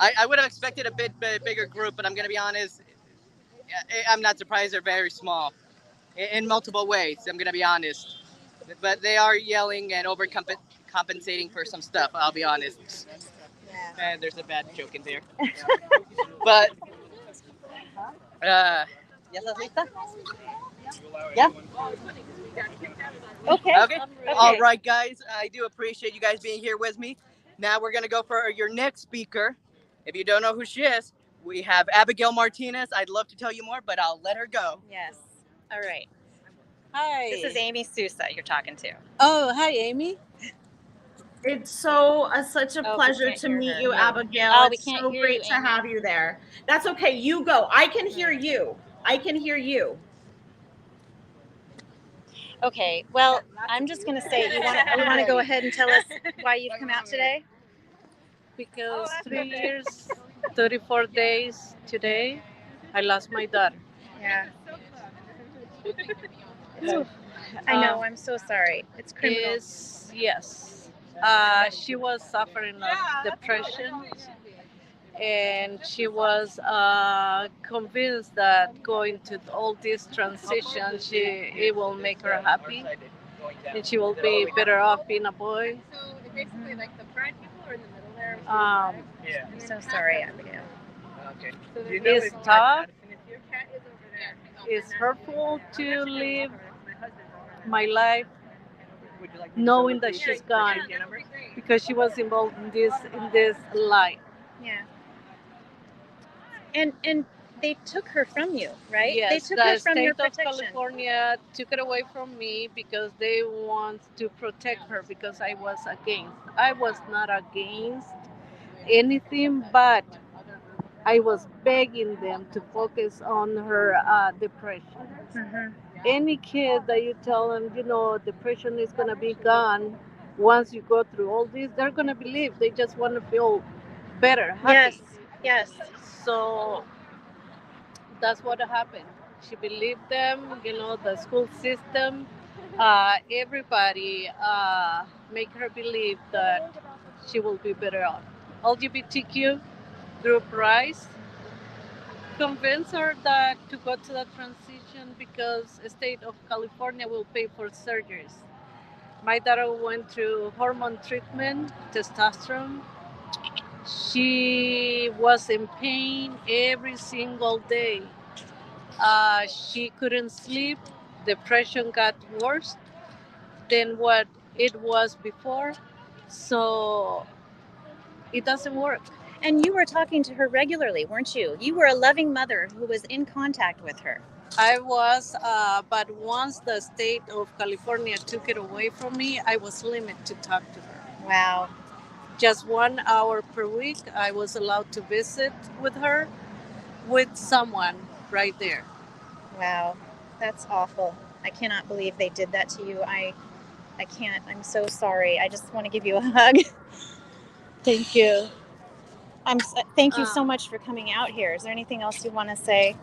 I would have expected a bit bigger group, but I'm gonna be honest. I'm not surprised they're very small, in multiple ways. I'm gonna be honest, but they are yelling and overcompensating for some stuff. I'll be honest. Yeah. And there's a bad joke in there. But ¿Ya estás lista? Yeah. Okay. All right, guys. I do appreciate you guys being here with me. Now we're gonna go for your next speaker. If you don't know who she is, we have Abigail Martinez. I'd love to tell you more, but I'll let her go. Yes. All right. Hi. This is Amy Sousa you're talking to. Oh, hi, Amy. It's such a pleasure to meet you, Abigail. Oh, we it's can't so hear great you, to have you there. That's okay. You go. I can hear you. I can hear you. Okay. Well, I'm just going to say, you want to go ahead and tell us why you've come out today? Because 3 years, 34 days today, I lost my daughter. Yeah. I know. I'm so sorry. It's criminal. Yes. She was suffering of depression, and she was convinced that going to all this transition, it will make her happy, and she will be better off being a boy. So basically, like the front people are in the middle there. I'm so sorry, Abigail. It's tough. It's hurtful to live my life knowing that she's gone because she was involved in this lie. Yeah. And they took her from you, right? Yes, they took her the from your state of protection. California took it away from me because they want to protect her because I was against. I was not against anything, but I was begging them to focus on her depression. Mhm. Any kid that you tell them, depression is going to be gone once you go through all this, they're going to believe. They just want to feel better, happy. Yes. So that's what happened. She believed them, the school system, everybody make her believe that she will be better off. LGBTQ group rights convince her that to go to the transition because the state of California will pay for surgeries. My daughter went through hormone treatment, testosterone. She was in pain every single day. She couldn't sleep. Depression got worse than what it was before. So it doesn't work. And you were talking to her regularly, weren't you? You were a loving mother who was in contact with her. I was, but once the state of California took it away from me, I was limited to talk to her. Wow. Just 1 hour per week, I was allowed to visit with her, with someone right there. Wow. That's awful. I cannot believe they did that to you. I can't. I'm so sorry. I just want to give you a hug. Thank you. Thank you so much for coming out here. Is there anything else you want to say?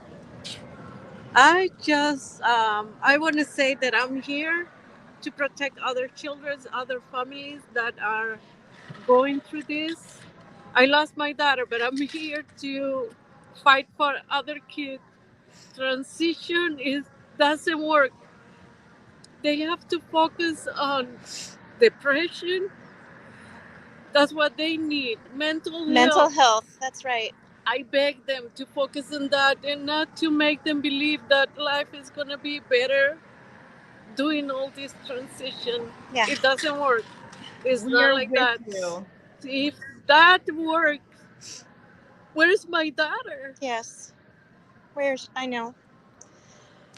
I just, I want to say that I'm here to protect other children, other families that are going through this. I lost my daughter, but I'm here to fight for other kids. Transition doesn't work. They have to focus on depression. That's what they need. Mental health. That's right. I beg them to focus on that and not to make them believe that life is going to be better doing all this transition. Yeah. It doesn't work. It's We not are like with that. you. If that works, where's my daughter? Yes. I know.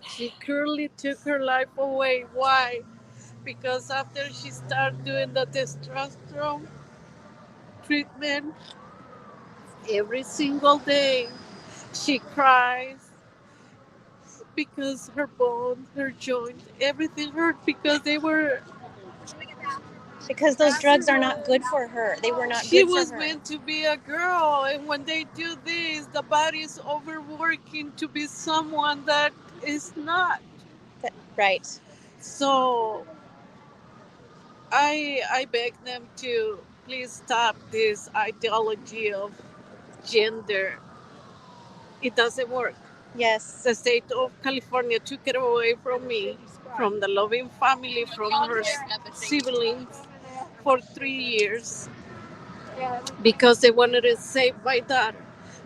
She cruelly took her life away. Why? Because after she started doing the testosterone treatment, every single day she cries because her bones, her joints, everything hurt because Because those drugs are not good for her. They were not she good for her. was meant to be a girl, and when they do this, the body is overworking to be someone that is not. Right. So I beg them to please stop this ideology of gender. It doesn't work. Yes. The state of California took it away from me, from the loving family, from her siblings for 3 years because they wanted to save my daughter.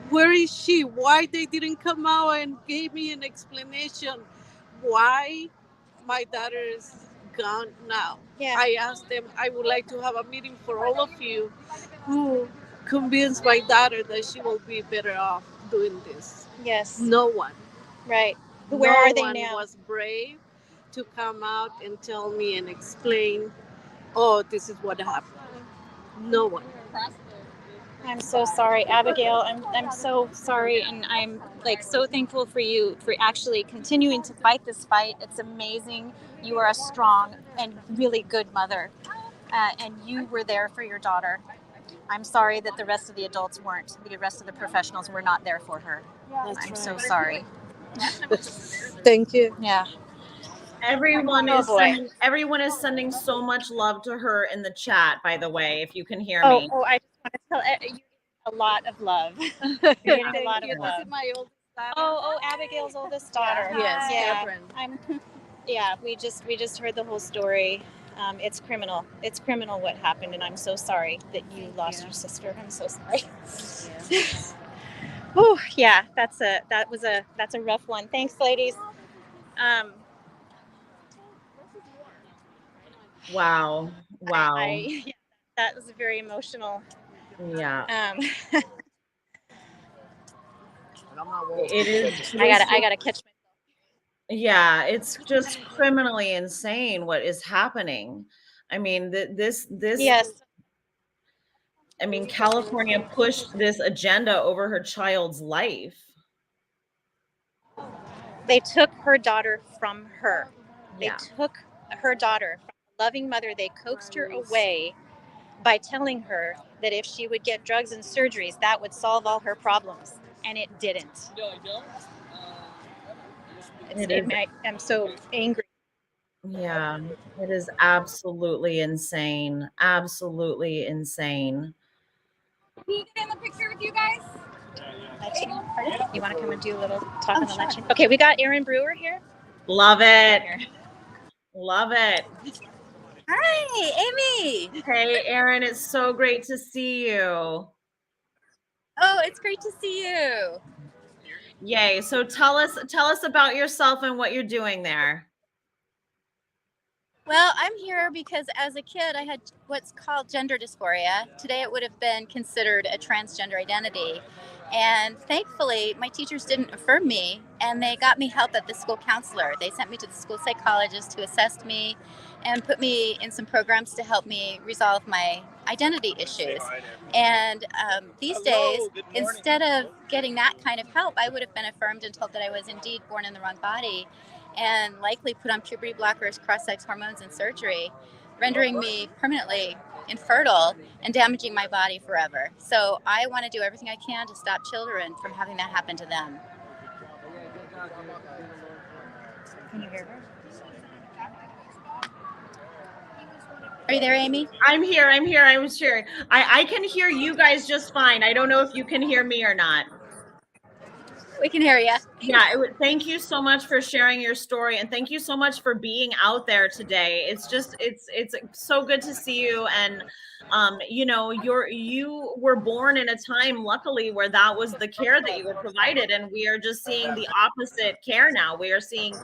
Where is she? Why they didn't come out and give me an explanation why my daughter is gone now? Yeah. I asked them, I would like to have a meeting for all of you who convinced my daughter that she will be better off doing this. Yes. No one. Right. Where are they now? No one was brave to come out and tell me and explain, oh, this is what happened. No one. I'm so sorry, Abigail. I'm so sorry, and I'm so thankful for you for actually continuing to fight this fight. It's amazing. You are a strong and really good mother, and you were there for your daughter. I'm sorry that the rest of the adults weren't. The rest of the professionals were not there for her. I'm so sorry. Thank you. Yeah. Everyone is sending so much love to her in the chat, by the way, if you can hear me. I just want to tell you, a lot of love. You're getting a lot of love. This is my oldest daughter. Oh, Abigail's oldest daughter. Yes, Yeah. Catherine. Yeah, we just heard the whole story. It's criminal. It's criminal what happened, and I'm so sorry that you lost your sister. I'm so sorry. Oh, yeah, that's a rough one. Thanks, ladies. Wow. Yeah, that was very emotional. Yeah. It is. I gotta catch myself. Yeah, it's just criminally insane what is happening. I mean, this. Yes. I mean, California pushed this agenda over her child's life. They took her daughter from her. They Yeah. took her daughter from a loving mother. They coaxed her away by telling her that if she would get drugs and surgeries, that would solve all her problems. And it didn't. I'm so angry. Yeah, it is absolutely insane. Absolutely insane. Can you get in the picture with you guys? You want to come and do a little talk on the election? Okay, we got Aaron Brewer here. Love it. Love it. Hi, Amy. Hey, Aaron, it's so great to see you. Oh, it's great to see you. Yay. So tell us about yourself and what you're doing there. Well, I'm here because as a kid, I had what's called gender dysphoria. Today, it would have been considered a transgender identity. And thankfully, my teachers didn't affirm me, and they got me help at the school counselor. They sent me to the school psychologist who assessed me and put me in some programs to help me resolve my identity issues. And these days, instead of getting that kind of help, I would have been affirmed and told that I was indeed born in the wrong body and likely put on puberty blockers, cross-sex hormones, and surgery, rendering me permanently infertile and damaging my body forever. So I want to do everything I can to stop children from having that happen to them. Can you hear her? Are you there, Amy? I'm here. I'm sure. I can hear you guys just fine. I don't know if you can hear me or not. We can hear you. Yeah, thank you so much for sharing your story, and thank you so much for being out there today. It's so good to see you, and you know, you were born in a time, luckily, where that was the care that you were provided, and we are just seeing the opposite care now. We are seeing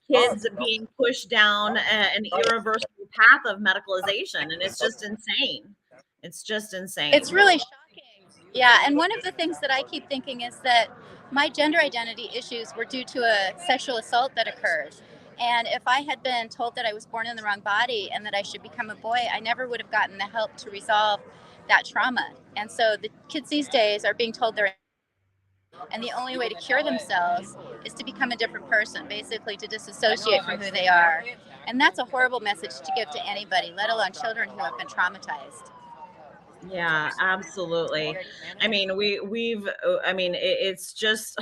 kids being pushed down an irreversible path of medicalization, and it's just insane. It's just insane. It's really shocking. Yeah, and one of the things that I keep thinking is that my gender identity issues were due to a sexual assault that occurred. And if I had been told that I was born in the wrong body and that I should become a boy, I never would have gotten the help to resolve that trauma. And so the kids these days are being told they're, and the only way to cure themselves is to become a different person, basically to disassociate from who they are. And that's a horrible message to give to anybody, let alone children who have been traumatized. Yeah, absolutely. I mean, it's just,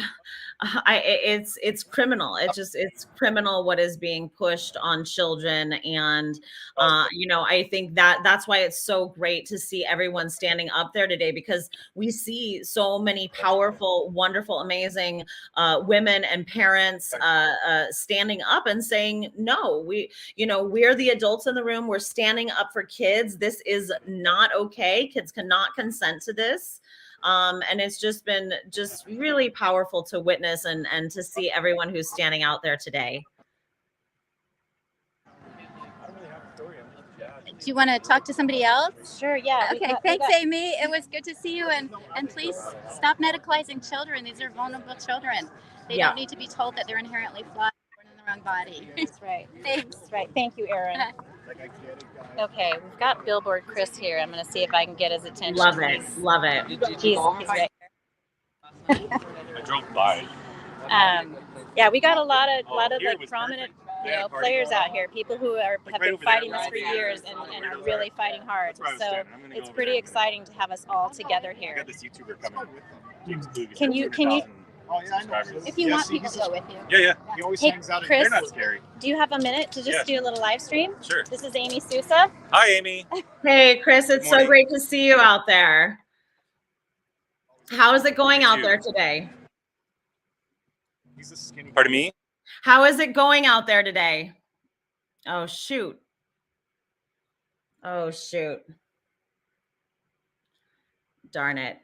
it's criminal. It's criminal what is being pushed on children. And, you know, I think that's why it's so great to see everyone standing up there today, because we see so many powerful, wonderful, amazing women and parents standing up and saying, no, we're the adults in the room. We're standing up for kids. This is not okay. Kids cannot consent to this. And it's just been really powerful to witness and to see everyone who's standing out there today. Do you want to talk to somebody else? Sure, yeah. Okay, thanks, Amy. It was good to see you. And please stop medicalizing children. These are vulnerable children. They don't need to be told that they're inherently flawed, born in the wrong body. That's right. Thanks. That's right. Thank you, Erin. Okay, we've got Billboard Chris here. I'm going to see if I can get his attention. Love it. Love it. He's right here. I drove by. Yeah, we got a lot of like prominent, players out here, people who have been fighting this for years and are really fighting hard. So it's pretty exciting to have us all together here. I got this YouTuber coming with Can you? If you want people to go with you. Yeah. He always hangs out. Chris, they're not scary. Do you have a minute to just do a little live stream? Sure. This is Amy Sousa. Hi, Amy. Hey, Chris, it's so great to see you out there. How is it going out there today? He's a skinny. Pardon me? How is it going out there today? Oh, shoot. Oh, shoot. Darn it.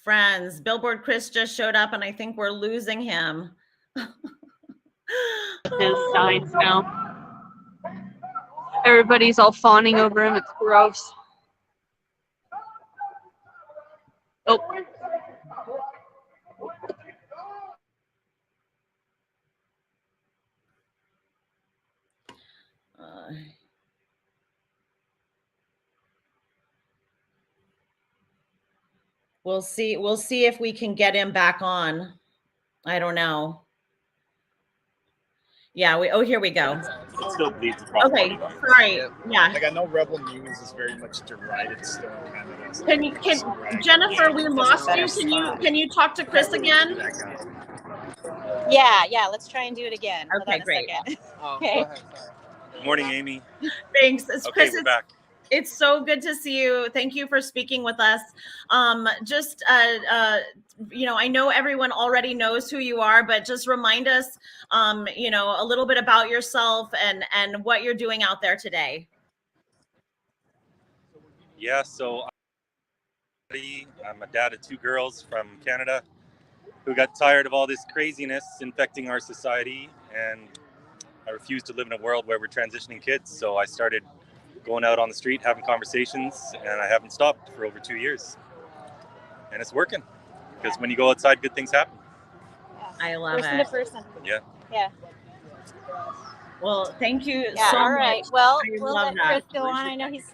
Friends, Billboard Chris just showed up and I think we're losing him. His signs now. Everybody's all fawning over him. It's gross. Oh. We'll see if we can get him back on. I don't know. Yeah, here we go. It still bleeds across. Okay, sorry. Yeah. Like I know Rebel News is very much derided still in Canada. So Jennifer, we lost you. Can you talk to Chris again? Yeah, let's try and do it again. Okay, great. Okay. Good morning, Amy. Thanks. It's Okay, Chris. we're back. It's so good to see you. Thank you for speaking with us. I know everyone already knows who you are, but just remind us, a little bit about yourself and what you're doing out there today. Yeah, so I'm a dad of 2 girls from Canada who got tired of all this craziness infecting our society, and I refuse to live in a world where we're transitioning kids. So I started going out on the street, having conversations, and I haven't stopped for over 2 years. And it's working, because when you go outside, good things happen. I love it. Person to person. Yeah. Yeah. Well, thank you Yeah, so all right. much. Well, I we'll love let Chris that. go on. I know he's.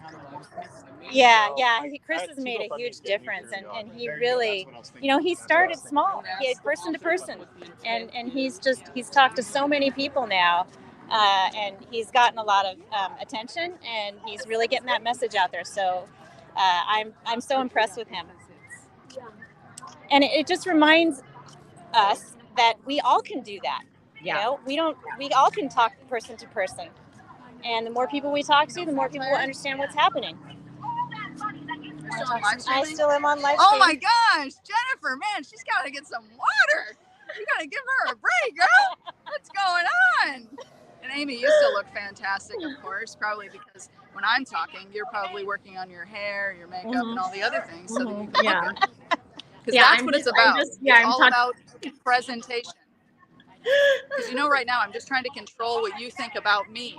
Chris has made a huge difference, and he really, he started small. He had person to person, and he's talked to so many people now, and he's gotten a lot of attention, and he's really getting that message out there. So I'm so impressed with him, and it just reminds us that we all can do that. Yeah. We all can talk person to person, and the more people we talk to, the more people will understand what's happening. I still am on live stream. Oh my gosh, Jennifer, man, she's got to get some water. You got to give her a break, girl. What's going on? And Amy, you still look fantastic, of course, probably because when I'm talking, you're probably working on your hair, your makeup, and all the other things so that you can look good. Because that's what it's about. It's all about presentation. Because right now I'm just trying to control what you think about me.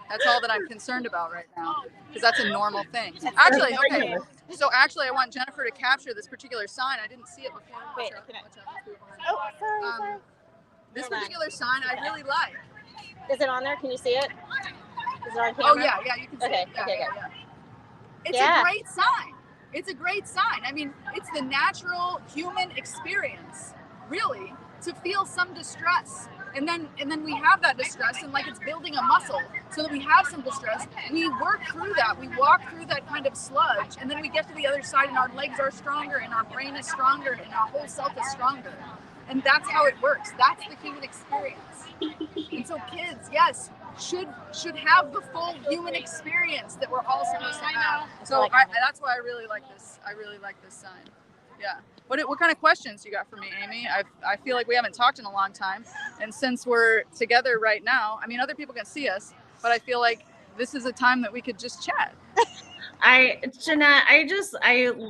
That's all that I'm concerned about right now, because that's a normal thing. Actually, okay. So I want Jennifer to capture this particular sign. I didn't see it before. Wait, sorry. This particular sign I really like. Is it on there? Can you see it? Is it on camera? Oh yeah, you can see it. Okay. It's a great sign. It's a great sign. I mean, it's the natural human experience, really, to feel some distress. And then we have that distress, and like it's building a muscle so that we have some distress. We work through that. We walk through that kind of sludge, and then we get to the other side, and our legs are stronger, and our brain is stronger, and our whole self is stronger. And that's how it works. That's the human experience. And so kids, yes, should have the full human experience that we're all supposed to have. So that's why I really like this. I really like this sign. Yeah. What kind of questions you got for me, Amy? I feel like we haven't talked in a long time, and since we're together right now, I mean, other people can see us, but I feel like this is a time that we could just chat. Jeanette,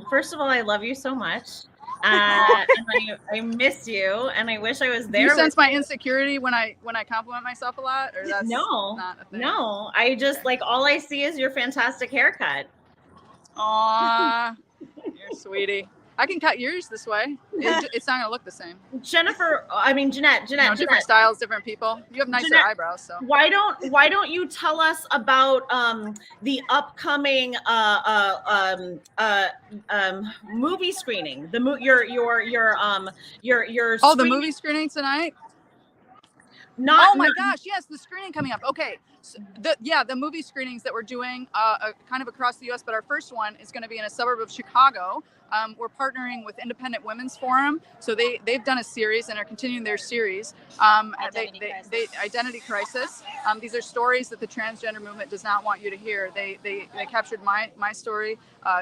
first of all, I love you so much. And I miss you, and I wish I was there. Do you sense my insecurity when I compliment myself a lot, or that's not a thing? No, I just all I see is your fantastic haircut. Aw, you're sweetie. I can cut yours this way. It's not gonna look the same. Jeanette, different styles, different people. You have nicer eyebrows, so. Why don't you tell us about the upcoming movie screening? The movie screening tonight. Oh my gosh, yes, the screening coming up. Okay, the movie screenings that we're doing kind of across the U.S., but our first one is going to be in a suburb of Chicago. We're partnering with Independent Women's Forum, so they've done a series and are continuing their series. Identity Crisis. These are stories that the transgender movement does not want you to hear. They captured my story,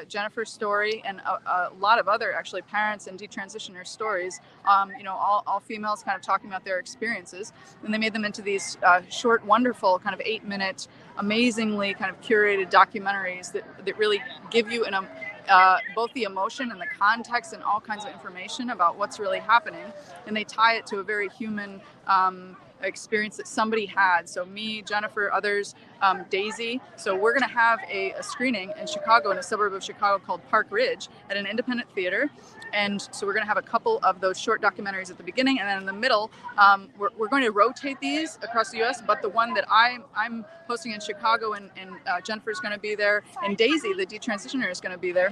Jennifer's story, and a lot of other actually parents and detransitioner stories. All females kind of talking about their experiences, and they made them into these short, wonderful, kind of 8-minute, amazingly kind of curated documentaries that really give you both the emotion and the context and all kinds of information about what's really happening, and they tie it to a very human experience that somebody had. So me, Jennifer, others, Daisy. So we're going to have a screening in Chicago, in a suburb of Chicago called Park Ridge, at an independent theater. And so we're going to have a couple of those short documentaries at the beginning, and then in the middle, we're going to rotate these across the U.S. But the one that I'm hosting in Chicago, and Jennifer's going to be there, and Daisy, the detransitioner, is going to be there.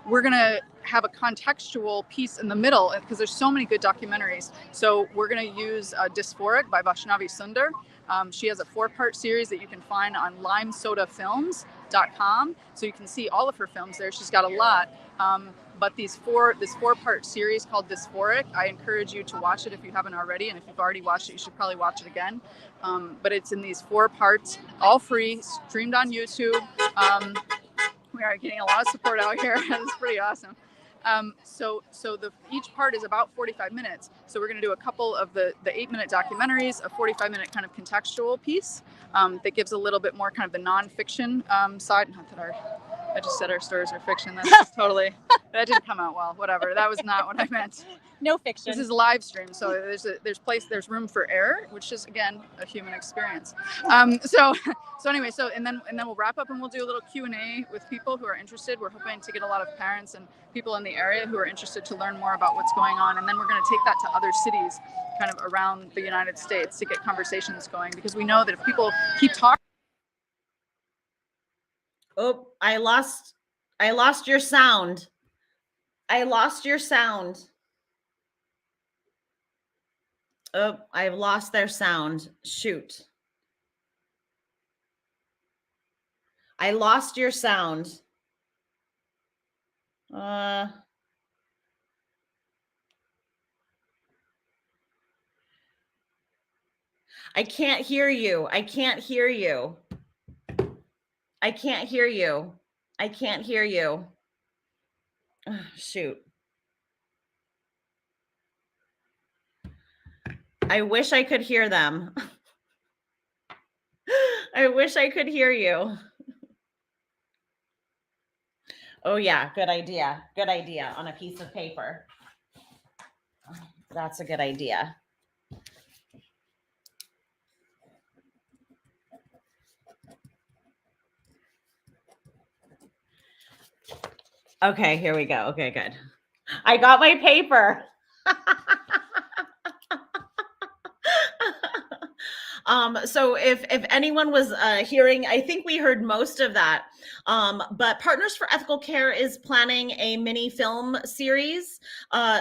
We're going to have a contextual piece in the middle because there's so many good documentaries. So we're going to use Dysphoric by Vaishnavi Sundar. She has a 4-part series that you can find on limesodafilms.com. So you can see all of her films there. She's got a lot. But this 4-part series called Dysphoric, I encourage you to watch it if you haven't already. And if you've already watched it, you should probably watch it again. But it's in these 4 parts, all free, streamed on YouTube. We are getting a lot of support out here. It's pretty awesome. So each part is about 45 minutes. So we're going to do a couple of the 8-minute documentaries, a 45-minute kind of contextual piece that gives a little bit more kind of the nonfiction side. Not that I just said our stories are fiction. That's totally, that didn't come out well. Whatever. That was not what I meant. No fiction. This is a live stream, so there's room for error, which is again a human experience. So anyway, and then we'll wrap up and we'll do a little Q&A with people who are interested. We're hoping to get a lot of parents and people in the area who are interested to learn more about what's going on, and then we're going to take that to other cities, kind of around the United States, to get conversations going, because we know that if people keep talking. Oh, I lost your sound. I lost your sound. Oh, I've lost their sound. Shoot. I lost your sound. I can't hear you. I can't hear you. I can't hear you. I can't hear you. Oh, shoot. I wish I could hear them. I wish I could hear you. Oh yeah, good idea. Good idea on a piece of paper. That's a good idea. Okay, here we go. Okay, good. I got my paper. So if anyone was hearing, I think we heard most of that. But Partners for Ethical Care is planning a mini film series.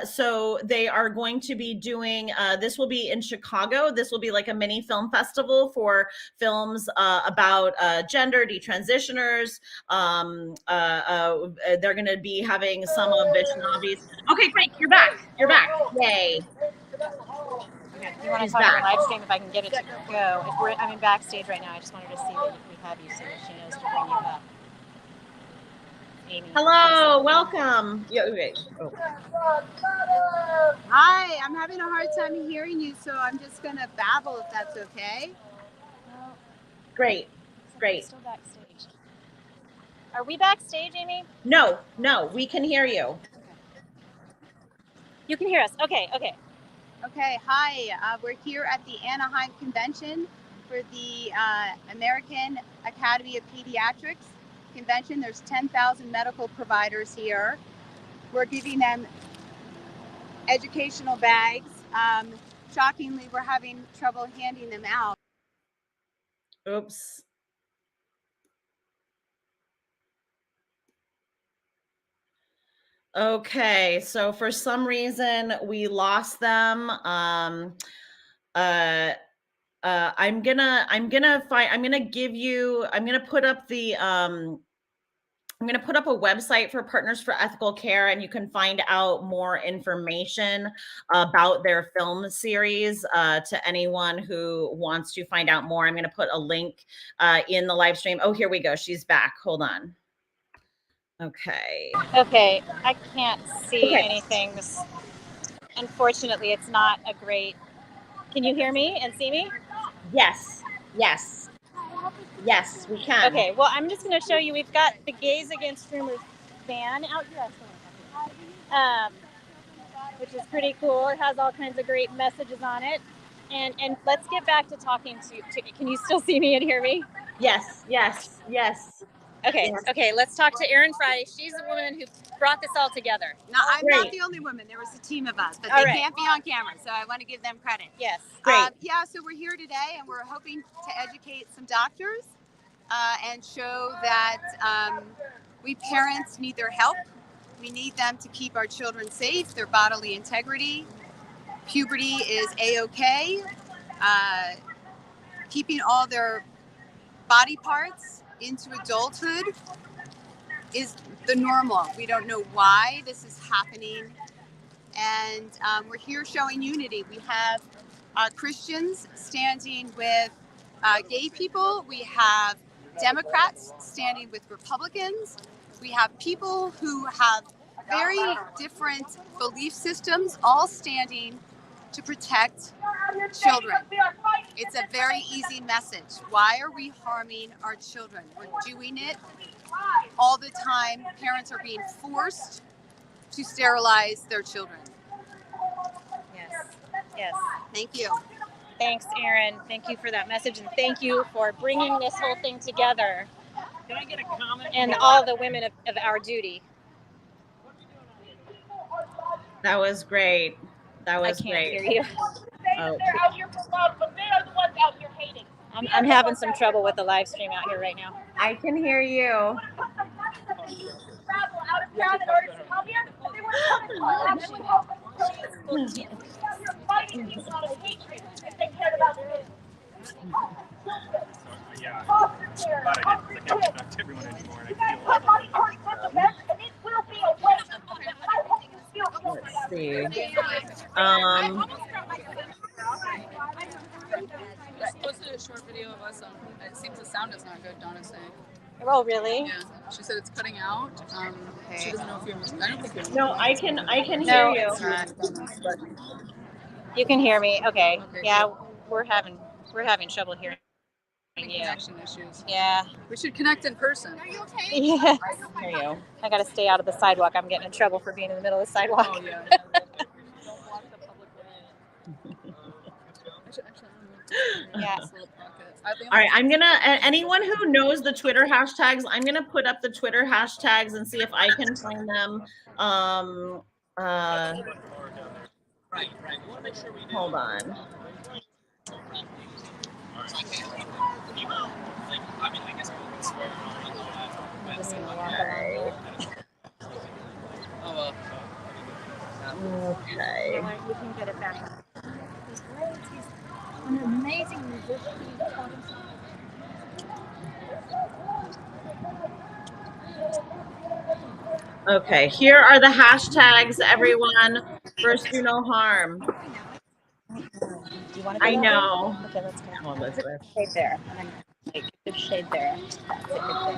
So they are going to be doing, this will be in Chicago. This will be like a mini film festival for films about gender, detransitioners. They're going to be having some of Vaishnavi's. Okay, great. You're back. You're back. Yay. Okay, you want to talk about live stream if I can get it to go. I'm in backstage right now. I just wanted to see that we have you so that she knows to bring you up. Amy. Hello, welcome. Yeah, okay. Oh. Hi, I'm having a hard time hearing you, so I'm just going to babble if that's okay. Great, great. Still backstage. Are we backstage, Amy? No, we can hear you. You can hear us. Okay. Okay, hi. We're here at the Anaheim Convention for the American Academy of Pediatrics convention. There's 10,000 medical providers here. We're giving them educational bags. Shockingly, we're having trouble handing them out. Oops. Okay, so for some reason we lost them. I'm gonna put up the I'm going to put up a website for Partners for Ethical Care, and you can find out more information about their film series to anyone who wants to find out more. I'm going to put a link in the live stream. Oh, here we go. She's back. Hold on. Okay. Okay, I can't see anything. Unfortunately, it's not a great. Can you hear me and see me? Yes. Yes. Yes, we can. Okay, well, I'm just going to show you. We've got the Gays Against Groomers van out here, which is pretty cool. It has all kinds of great messages on it. And let's get back to talking to can you still see me and hear me? Yes, yes, yes. Okay, yes. Okay, let's talk to Erin Friday. She's the woman who brought this all together. No, I'm not the only woman. There was a team of us, but they can't be on camera, so I want to give them credit. Yes. Great. Yeah, so we're here today, and we're hoping to educate some doctors and show that we parents need their help. We need them to keep our children safe, their bodily integrity. Puberty is A-OK. Keeping all their body parts into adulthood is the normal. We don't know why this is happening. And we're here showing unity. We have Christians standing with gay people. We have Democrats standing with Republicans. We have people who have very different belief systems all standing to protect children. It's a very easy message. Why are we harming our children? We're doing it all the time. Parents are being forced to sterilize their children. Yes. Yes. Thank you. Thanks, Erin. Thank you for that message, and thank you for bringing this whole thing together. Can I get a comment? And all the women of our duty. That was great. That was great. I can't hear you. Oh. They're out here for love, but they are the ones out here hating. I'm having some trouble with the live stream out here right now. I can hear you. Travel out of town in order to come here, but they weren't coming for us. You're fighting these out of hatred if they cared about it. Yeah, I'm glad I can't talk to everyone anymore. And I feel Somebody hurt such a mess, and it will be a waste. I hope you feel Let's see. She posted a short video of us. It seems the sound is not good, Donna's saying. Oh, really? Yeah. She said it's cutting out. She doesn't know if you're. I don't think you're. No, I can No, hear you. it's not. You can hear me. Okay. Yeah, we're having trouble hearing you. Connection issues. Yeah. We should connect in person. Are you okay? Yeah. I hear you. I got to stay out of the sidewalk. I'm getting in trouble for being in the middle of the sidewalk. Oh yeah. Yeah. All right, I'm gonna, anyone who knows the Twitter hashtags, I'm gonna put up the Twitter hashtags and see if I can find them. Hold on. Okay. We can get it back. He's great. He's an amazing musician. Okay, here are the hashtags, everyone. First, do no harm. Do you want to I know. Okay, let's go. Oh, Elizabeth. Shade there. And then make a good shade there. That's a good thing. Okay.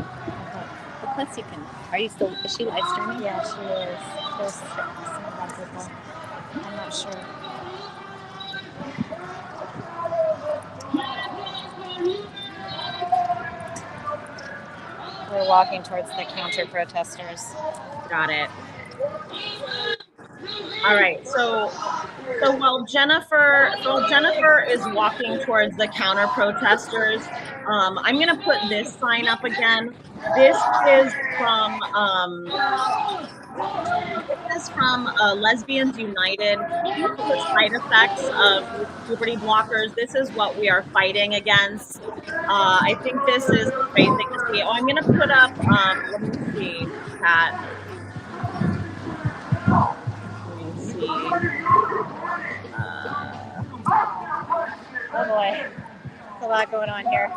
But plus you can, are you still, is she live streaming? Yeah, she is. There's some of people. I'm not sure. We're walking towards the counter protesters. Got it. All right. So while Jennifer is walking towards the counter protesters, I'm going to put this sign up again. This is from Lesbians United. The side effects of puberty blockers. This is what we are fighting against. I think this is the great thing to see. Oh, I'm going to put up. Let me see, Pat. Let me see. Oh boy. lot going on here.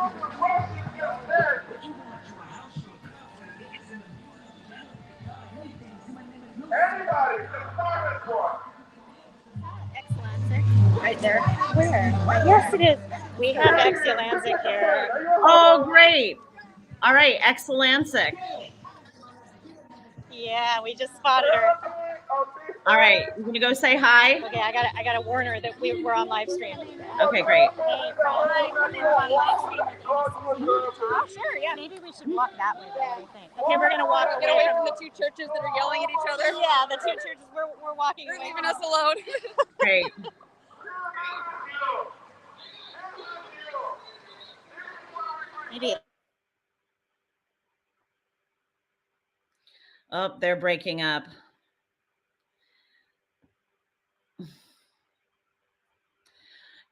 Right there. Where? Yes, it is. We have Exulansic here. Oh, great. All right, Exulansic. Yeah, we just spotted her. All right, you gonna go say hi? Okay, I gotta warn her that we're on live stream. Okay, great. Oh, sure, yeah. Maybe we should walk that way. What do you think? Okay, we're gonna walk Get away from the two churches that are yelling at each other. Yeah, the two churches. We're walking. They're leaving us alone. Great. Maybe. Oh, they're breaking up.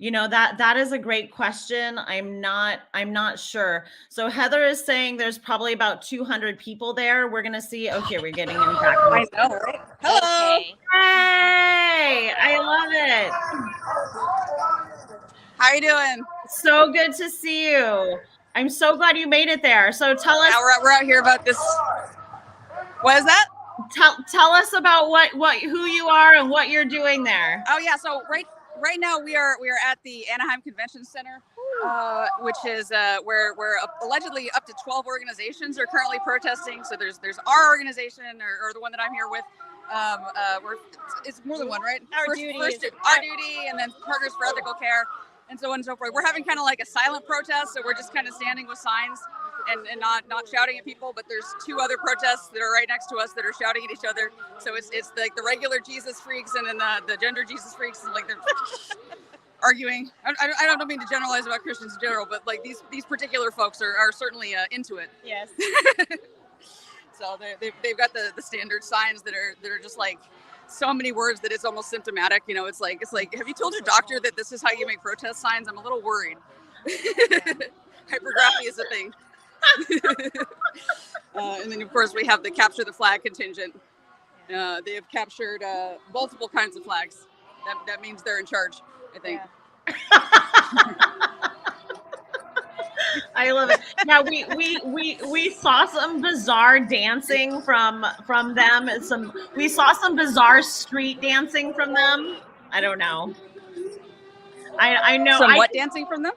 You know, that is a great question. I'm not sure. So Heather is saying there's probably about 200 people there. We're gonna see. Okay, we're getting in back. I know, right? Hello. Okay. Hey, I love it. How you doing? So good to see you. I'm so glad you made it there. So tell us. Yeah, we're out here about this. What is that? Tell us about who you are and what you're doing there. Oh yeah, so right now we are at the Anaheim Convention Center, which is where allegedly up to 12 organizations are currently protesting. So there's our organization or the one that I'm here with. It's more than one, right? Our Duty, and then Partners for Ethical Care, and so on and so forth. We're having kind of like a silent protest, so we're just kind of standing with signs and not shouting at people. But there's two other protests that are right next to us that are shouting at each other. So it's like the regular Jesus freaks and then the gender Jesus freaks, and like they're arguing. I don't mean to generalize about Christians in general, but like these particular folks are certainly into it. Yes. So they've got the standard signs that are just like so many words that it's almost symptomatic. You know, it's like, have you told your doctor that this is how you make protest signs? I'm a little worried. Hypergraphy is a thing. And then of course we have the capture the flag contingent. They have captured multiple kinds of flags. That means they're in charge, I think. I love it. Now we saw some bizarre dancing from them. We saw some bizarre street dancing from them. I don't know. I know. What dancing from them?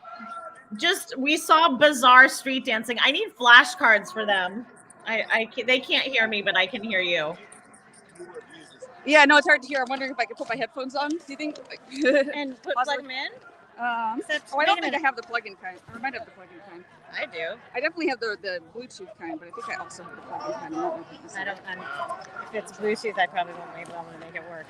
Just we saw bizarre street dancing. I need flashcards for them. They can't hear me, but I can hear you. Yeah, no, it's hard to hear. I'm wondering if I could put my headphones on. Do you think? And plug them in? I don't think I have the plug-in kind. Or I might have the plug-in kind. I do. I definitely have the Bluetooth kind, but I think I also have the plug-in kind. If it's Bluetooth, I probably won't be able to make it work.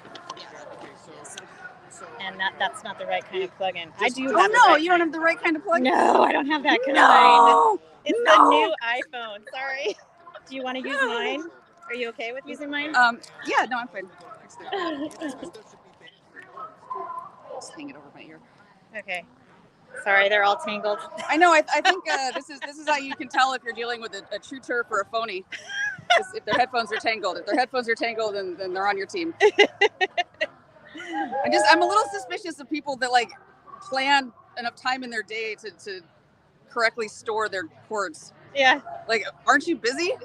And that's not the right kind of plug-in. I do. Oh no, you don't have the right kind of plug-in. No, I don't have that kind. No, it's the new iPhone. Sorry. Do you want to use mine? Are you okay with using mine? Yeah, no, I'm fine. Just hang it over my ear. Okay. Sorry, they're all tangled. I know. I think this is how you can tell if you're dealing with a true turf or a phony. If their headphones are tangled. If their headphones are tangled, then they're on your team. I'm a little suspicious of people that like plan enough time in their day to correctly store their cords. Yeah. Like, aren't you busy?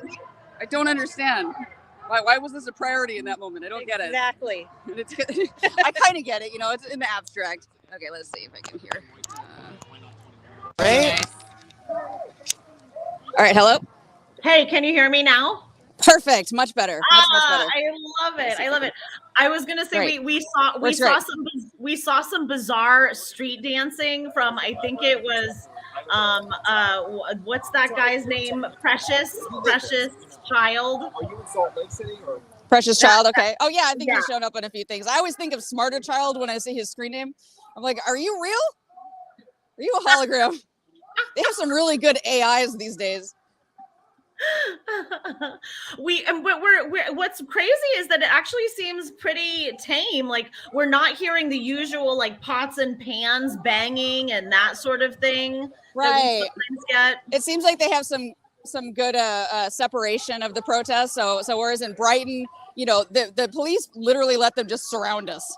I don't understand. Why was this a priority in that moment? I don't get it. Exactly. I kind of get it. You know, it's in the abstract. Okay, let's see if I can hear. Right. All right. Hello. Hey, can you hear me now? Perfect. Much better. Much better. I love it. I love it. I was gonna say Right. we saw some bizarre street dancing from, I think it was what's that guy's name? Precious Child. Are you in Salt Lake City or? Precious Child. Okay. Oh yeah, I think he's shown up on a few things. I always think of Smarter Child when I see his screen name. I'm like, are you real? Are you a hologram? They have some really good AIs these days. What's crazy is that it actually seems pretty tame. Like, we're not hearing the usual like pots and pans banging and that sort of thing. Right. That we sometimes get. It seems like they have some good separation of the protests. So whereas in Brighton, you know, the police literally let them just surround us.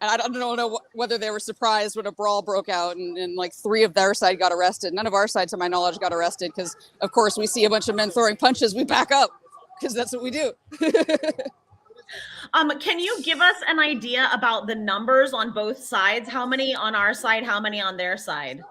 And I don't know whether they were surprised when a brawl broke out and like 3 of their side got arrested. None of our side, to my knowledge, got arrested because, of course, we see a bunch of men throwing punches. We back up because that's what we do. Can you give us an idea about the numbers on both sides? How many on our side? How many on their side?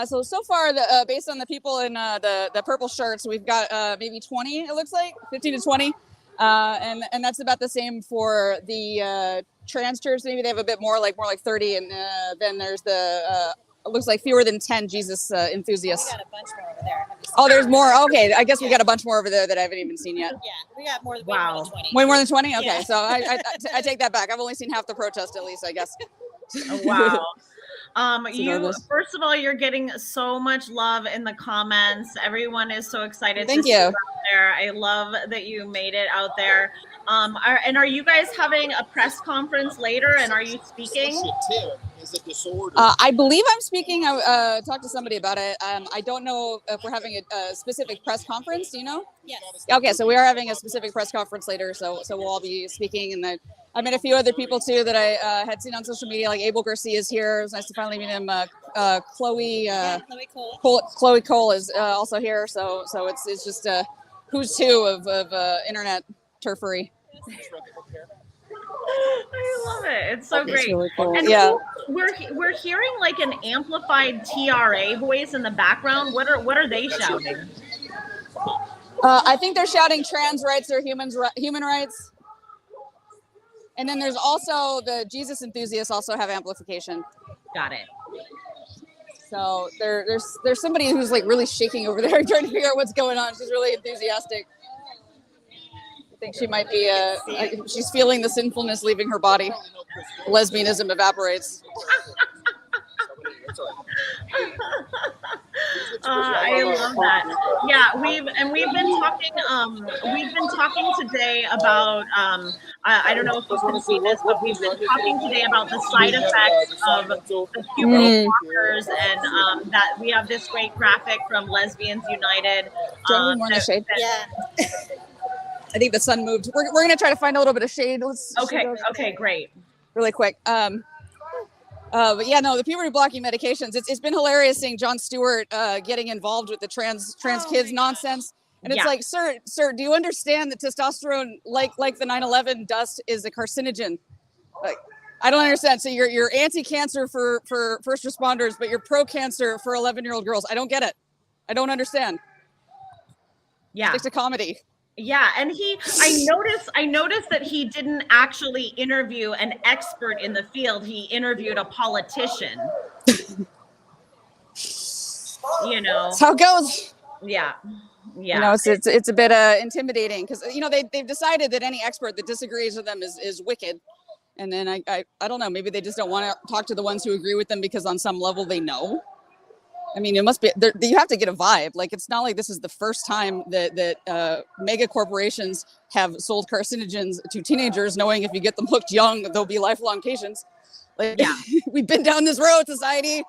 So far, based on the people in the purple shirts, we've got maybe 20. It looks like 15 to 20, and that's about the same for the trans church. Maybe they have a bit more like 30, and then there's the it looks like fewer than 10 Jesus enthusiasts. We got a bunch more over there. Oh, there's more. Okay, I guess we got a bunch more over there that I haven't even seen yet. Yeah, we got more. Way more than 20. Way more than 20. Okay, Yeah. so I take that back. I've only seen half the protest, at least, I guess. Wow. First of all, you're getting so much love in the comments. Everyone is so excited. Thank to you. see you out there. I love that you made it out there. Are you guys having a press conference later? And are you speaking? I believe I'm speaking. I talked to somebody about it. I don't know if we're having a specific press conference. Do you know? Yes. Okay, so we are having a specific press conference later. So we'll all be speaking, and I met a few other people too that I had seen on social media. Like Abel Garcia is here. It was nice to finally meet him. Chloe Cole is also here. So it's just a who's who of internet turfery. I love it. It's so great. Really cool. And Yeah. we're hearing like an amplified TRA voice in the background. What are they shouting? I think they're shouting trans rights or human rights. And then there's also the Jesus enthusiasts also have amplification. Got it. So there's somebody who's like really shaking over there trying to figure out what's going on. She's really enthusiastic. I think she might be she's feeling the sinfulness leaving her body. Lesbianism evaporates. I love that. Yeah, we've been talking today about I don't know if you can see this, but we've been talking today about the side effects of the puberty blockers, and that we have this great graphic from Lesbians United. Do you want more in the shade? Yeah. I think the sun moved. We're gonna try to find a little bit of shade. Okay, great. Really quick. But yeah, no, the puberty blocking medications. It's been hilarious seeing Jon Stewart getting involved with the trans kids nonsense. And it's like, sir, do you understand that testosterone, like the 9/11 dust, is a carcinogen? Like, I don't understand. So you're anti-cancer for first responders, but you're pro-cancer for 11-year-old girls. I don't get it. I don't understand. Yeah. Stick to comedy. Yeah, and I noticed that he didn't actually interview an expert in the field. He interviewed a politician. You know. That's how it goes. Yeah. Yeah. You know, it's a bit intimidating because they've decided that any expert that disagrees with them is wicked. And then I don't know, maybe they just don't want to talk to the ones who agree with them because on some level they know. I mean, it must be, you have to get a vibe. Like, it's not like this is the first time that mega corporations have sold carcinogens to teenagers, knowing if you get them hooked young, they'll be lifelong patients. Like, yeah. We've been down this road, society.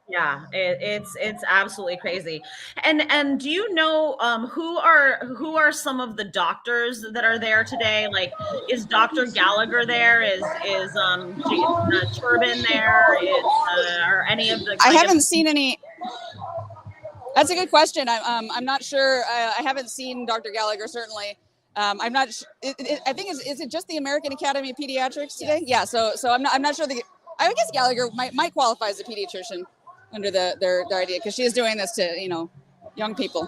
Yeah, it's absolutely crazy. And do you know who are some of the doctors that are there today? Like, is Dr. Gallagher there? Is Turbin there? Or any of the? I haven't seen any. That's a good question. I'm not sure. I haven't seen Dr. Gallagher, certainly. I'm not. I think is it just the American Academy of Pediatrics today? Yeah. So I'm not sure. I guess Gallagher might qualify as a pediatrician under their idea, because she is doing this to young people.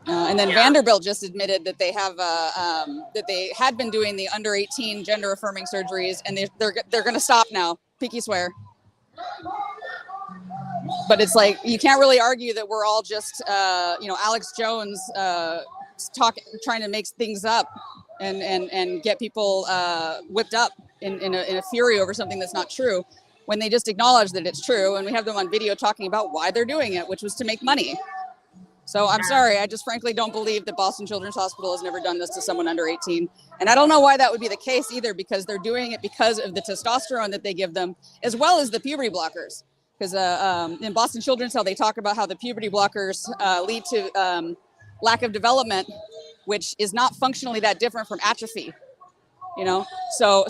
And then Vanderbilt just admitted that they have that they had been doing the under 18 gender affirming surgeries, and they're going to stop now. Pinky swear. But it's like, you can't really argue that we're all just Alex Jones trying to make things up and get people whipped up in a fury over something that's not true, when they just acknowledge that it's true, and we have them on video talking about why they're doing it, which was to make money. So I'm sorry, I just frankly don't believe that Boston Children's Hospital has never done this to someone under 18. And I don't know why that would be the case either, because they're doing it because of the testosterone that they give them, as well as the puberty blockers. Because in Boston Children's, how they talk about how the puberty blockers lead to lack of development, which is not functionally that different from atrophy. You know, so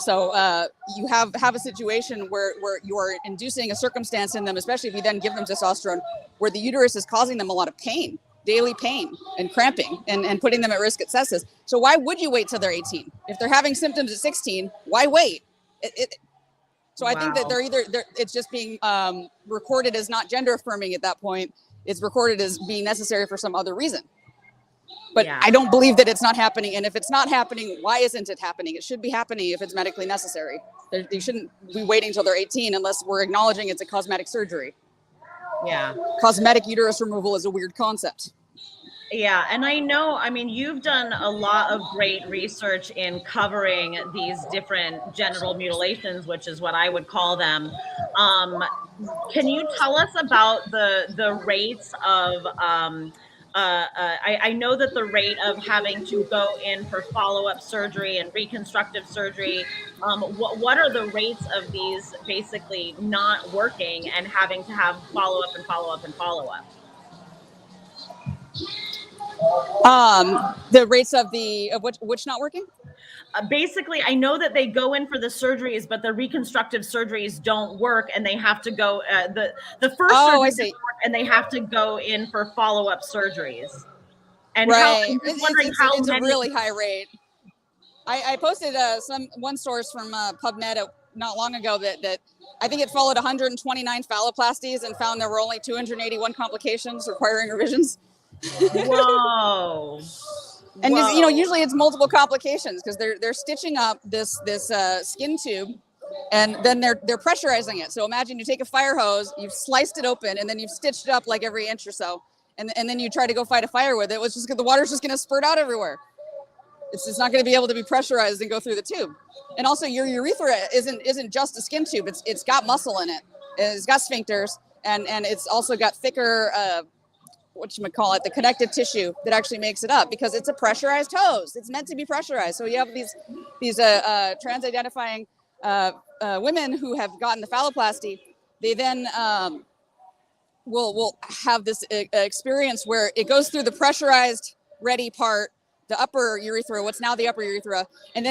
you have a situation where you are inducing a circumstance in them, especially if you then give them testosterone, where the uterus is causing them a lot of pain, daily pain and cramping, and putting them at risk at sepsis. So why would you wait till they're 18? If they're having symptoms at 16, why wait? So I think that it's just being recorded as not gender affirming at that point. It's recorded as being necessary for some other reason. But I don't believe that it's not happening. And if it's not happening, why isn't it happening? It should be happening if it's medically necessary. You shouldn't be waiting until they're 18 unless we're acknowledging it's a cosmetic surgery. Yeah. Cosmetic uterus removal is a weird concept. Yeah, and I know, I mean, you've done a lot of great research in covering these different genital mutilations, which is what I would call them. Can you tell us about the rates of I know that the rate of having to go in for follow-up surgery and reconstructive surgery, what are the rates of these basically not working and having to have follow-up and follow-up and follow-up? The rates of which not working? Basically, I know that they go in for the surgeries, but the reconstructive surgeries don't work, and they have to go the first surgery doesn't work, and they have to go in for follow-up surgeries. And right, it's a really high rate. I posted one source from PubMed not long ago that I think it followed 129 phalloplasties and found there were only 281 complications requiring revisions. Whoa. And you know, usually it's multiple complications because they're stitching up this skin tube, and then they're pressurizing it. So imagine you take a fire hose, you've sliced it open, and then you've stitched it up like every inch or so, and then you try to go fight a fire with it. The water's just going to spurt out everywhere. It's just not going to be able to be pressurized and go through the tube. And also, your urethra isn't just a skin tube. It's got muscle in it. It's got sphincters, and it's also got thicker. The connective tissue that actually makes it up, because it's a pressurized hose. It's meant to be pressurized. So you have these trans-identifying women who have gotten the phalloplasty. They then will have this experience where it goes through the pressurized ready part, the upper urethra, what's now the upper urethra, and then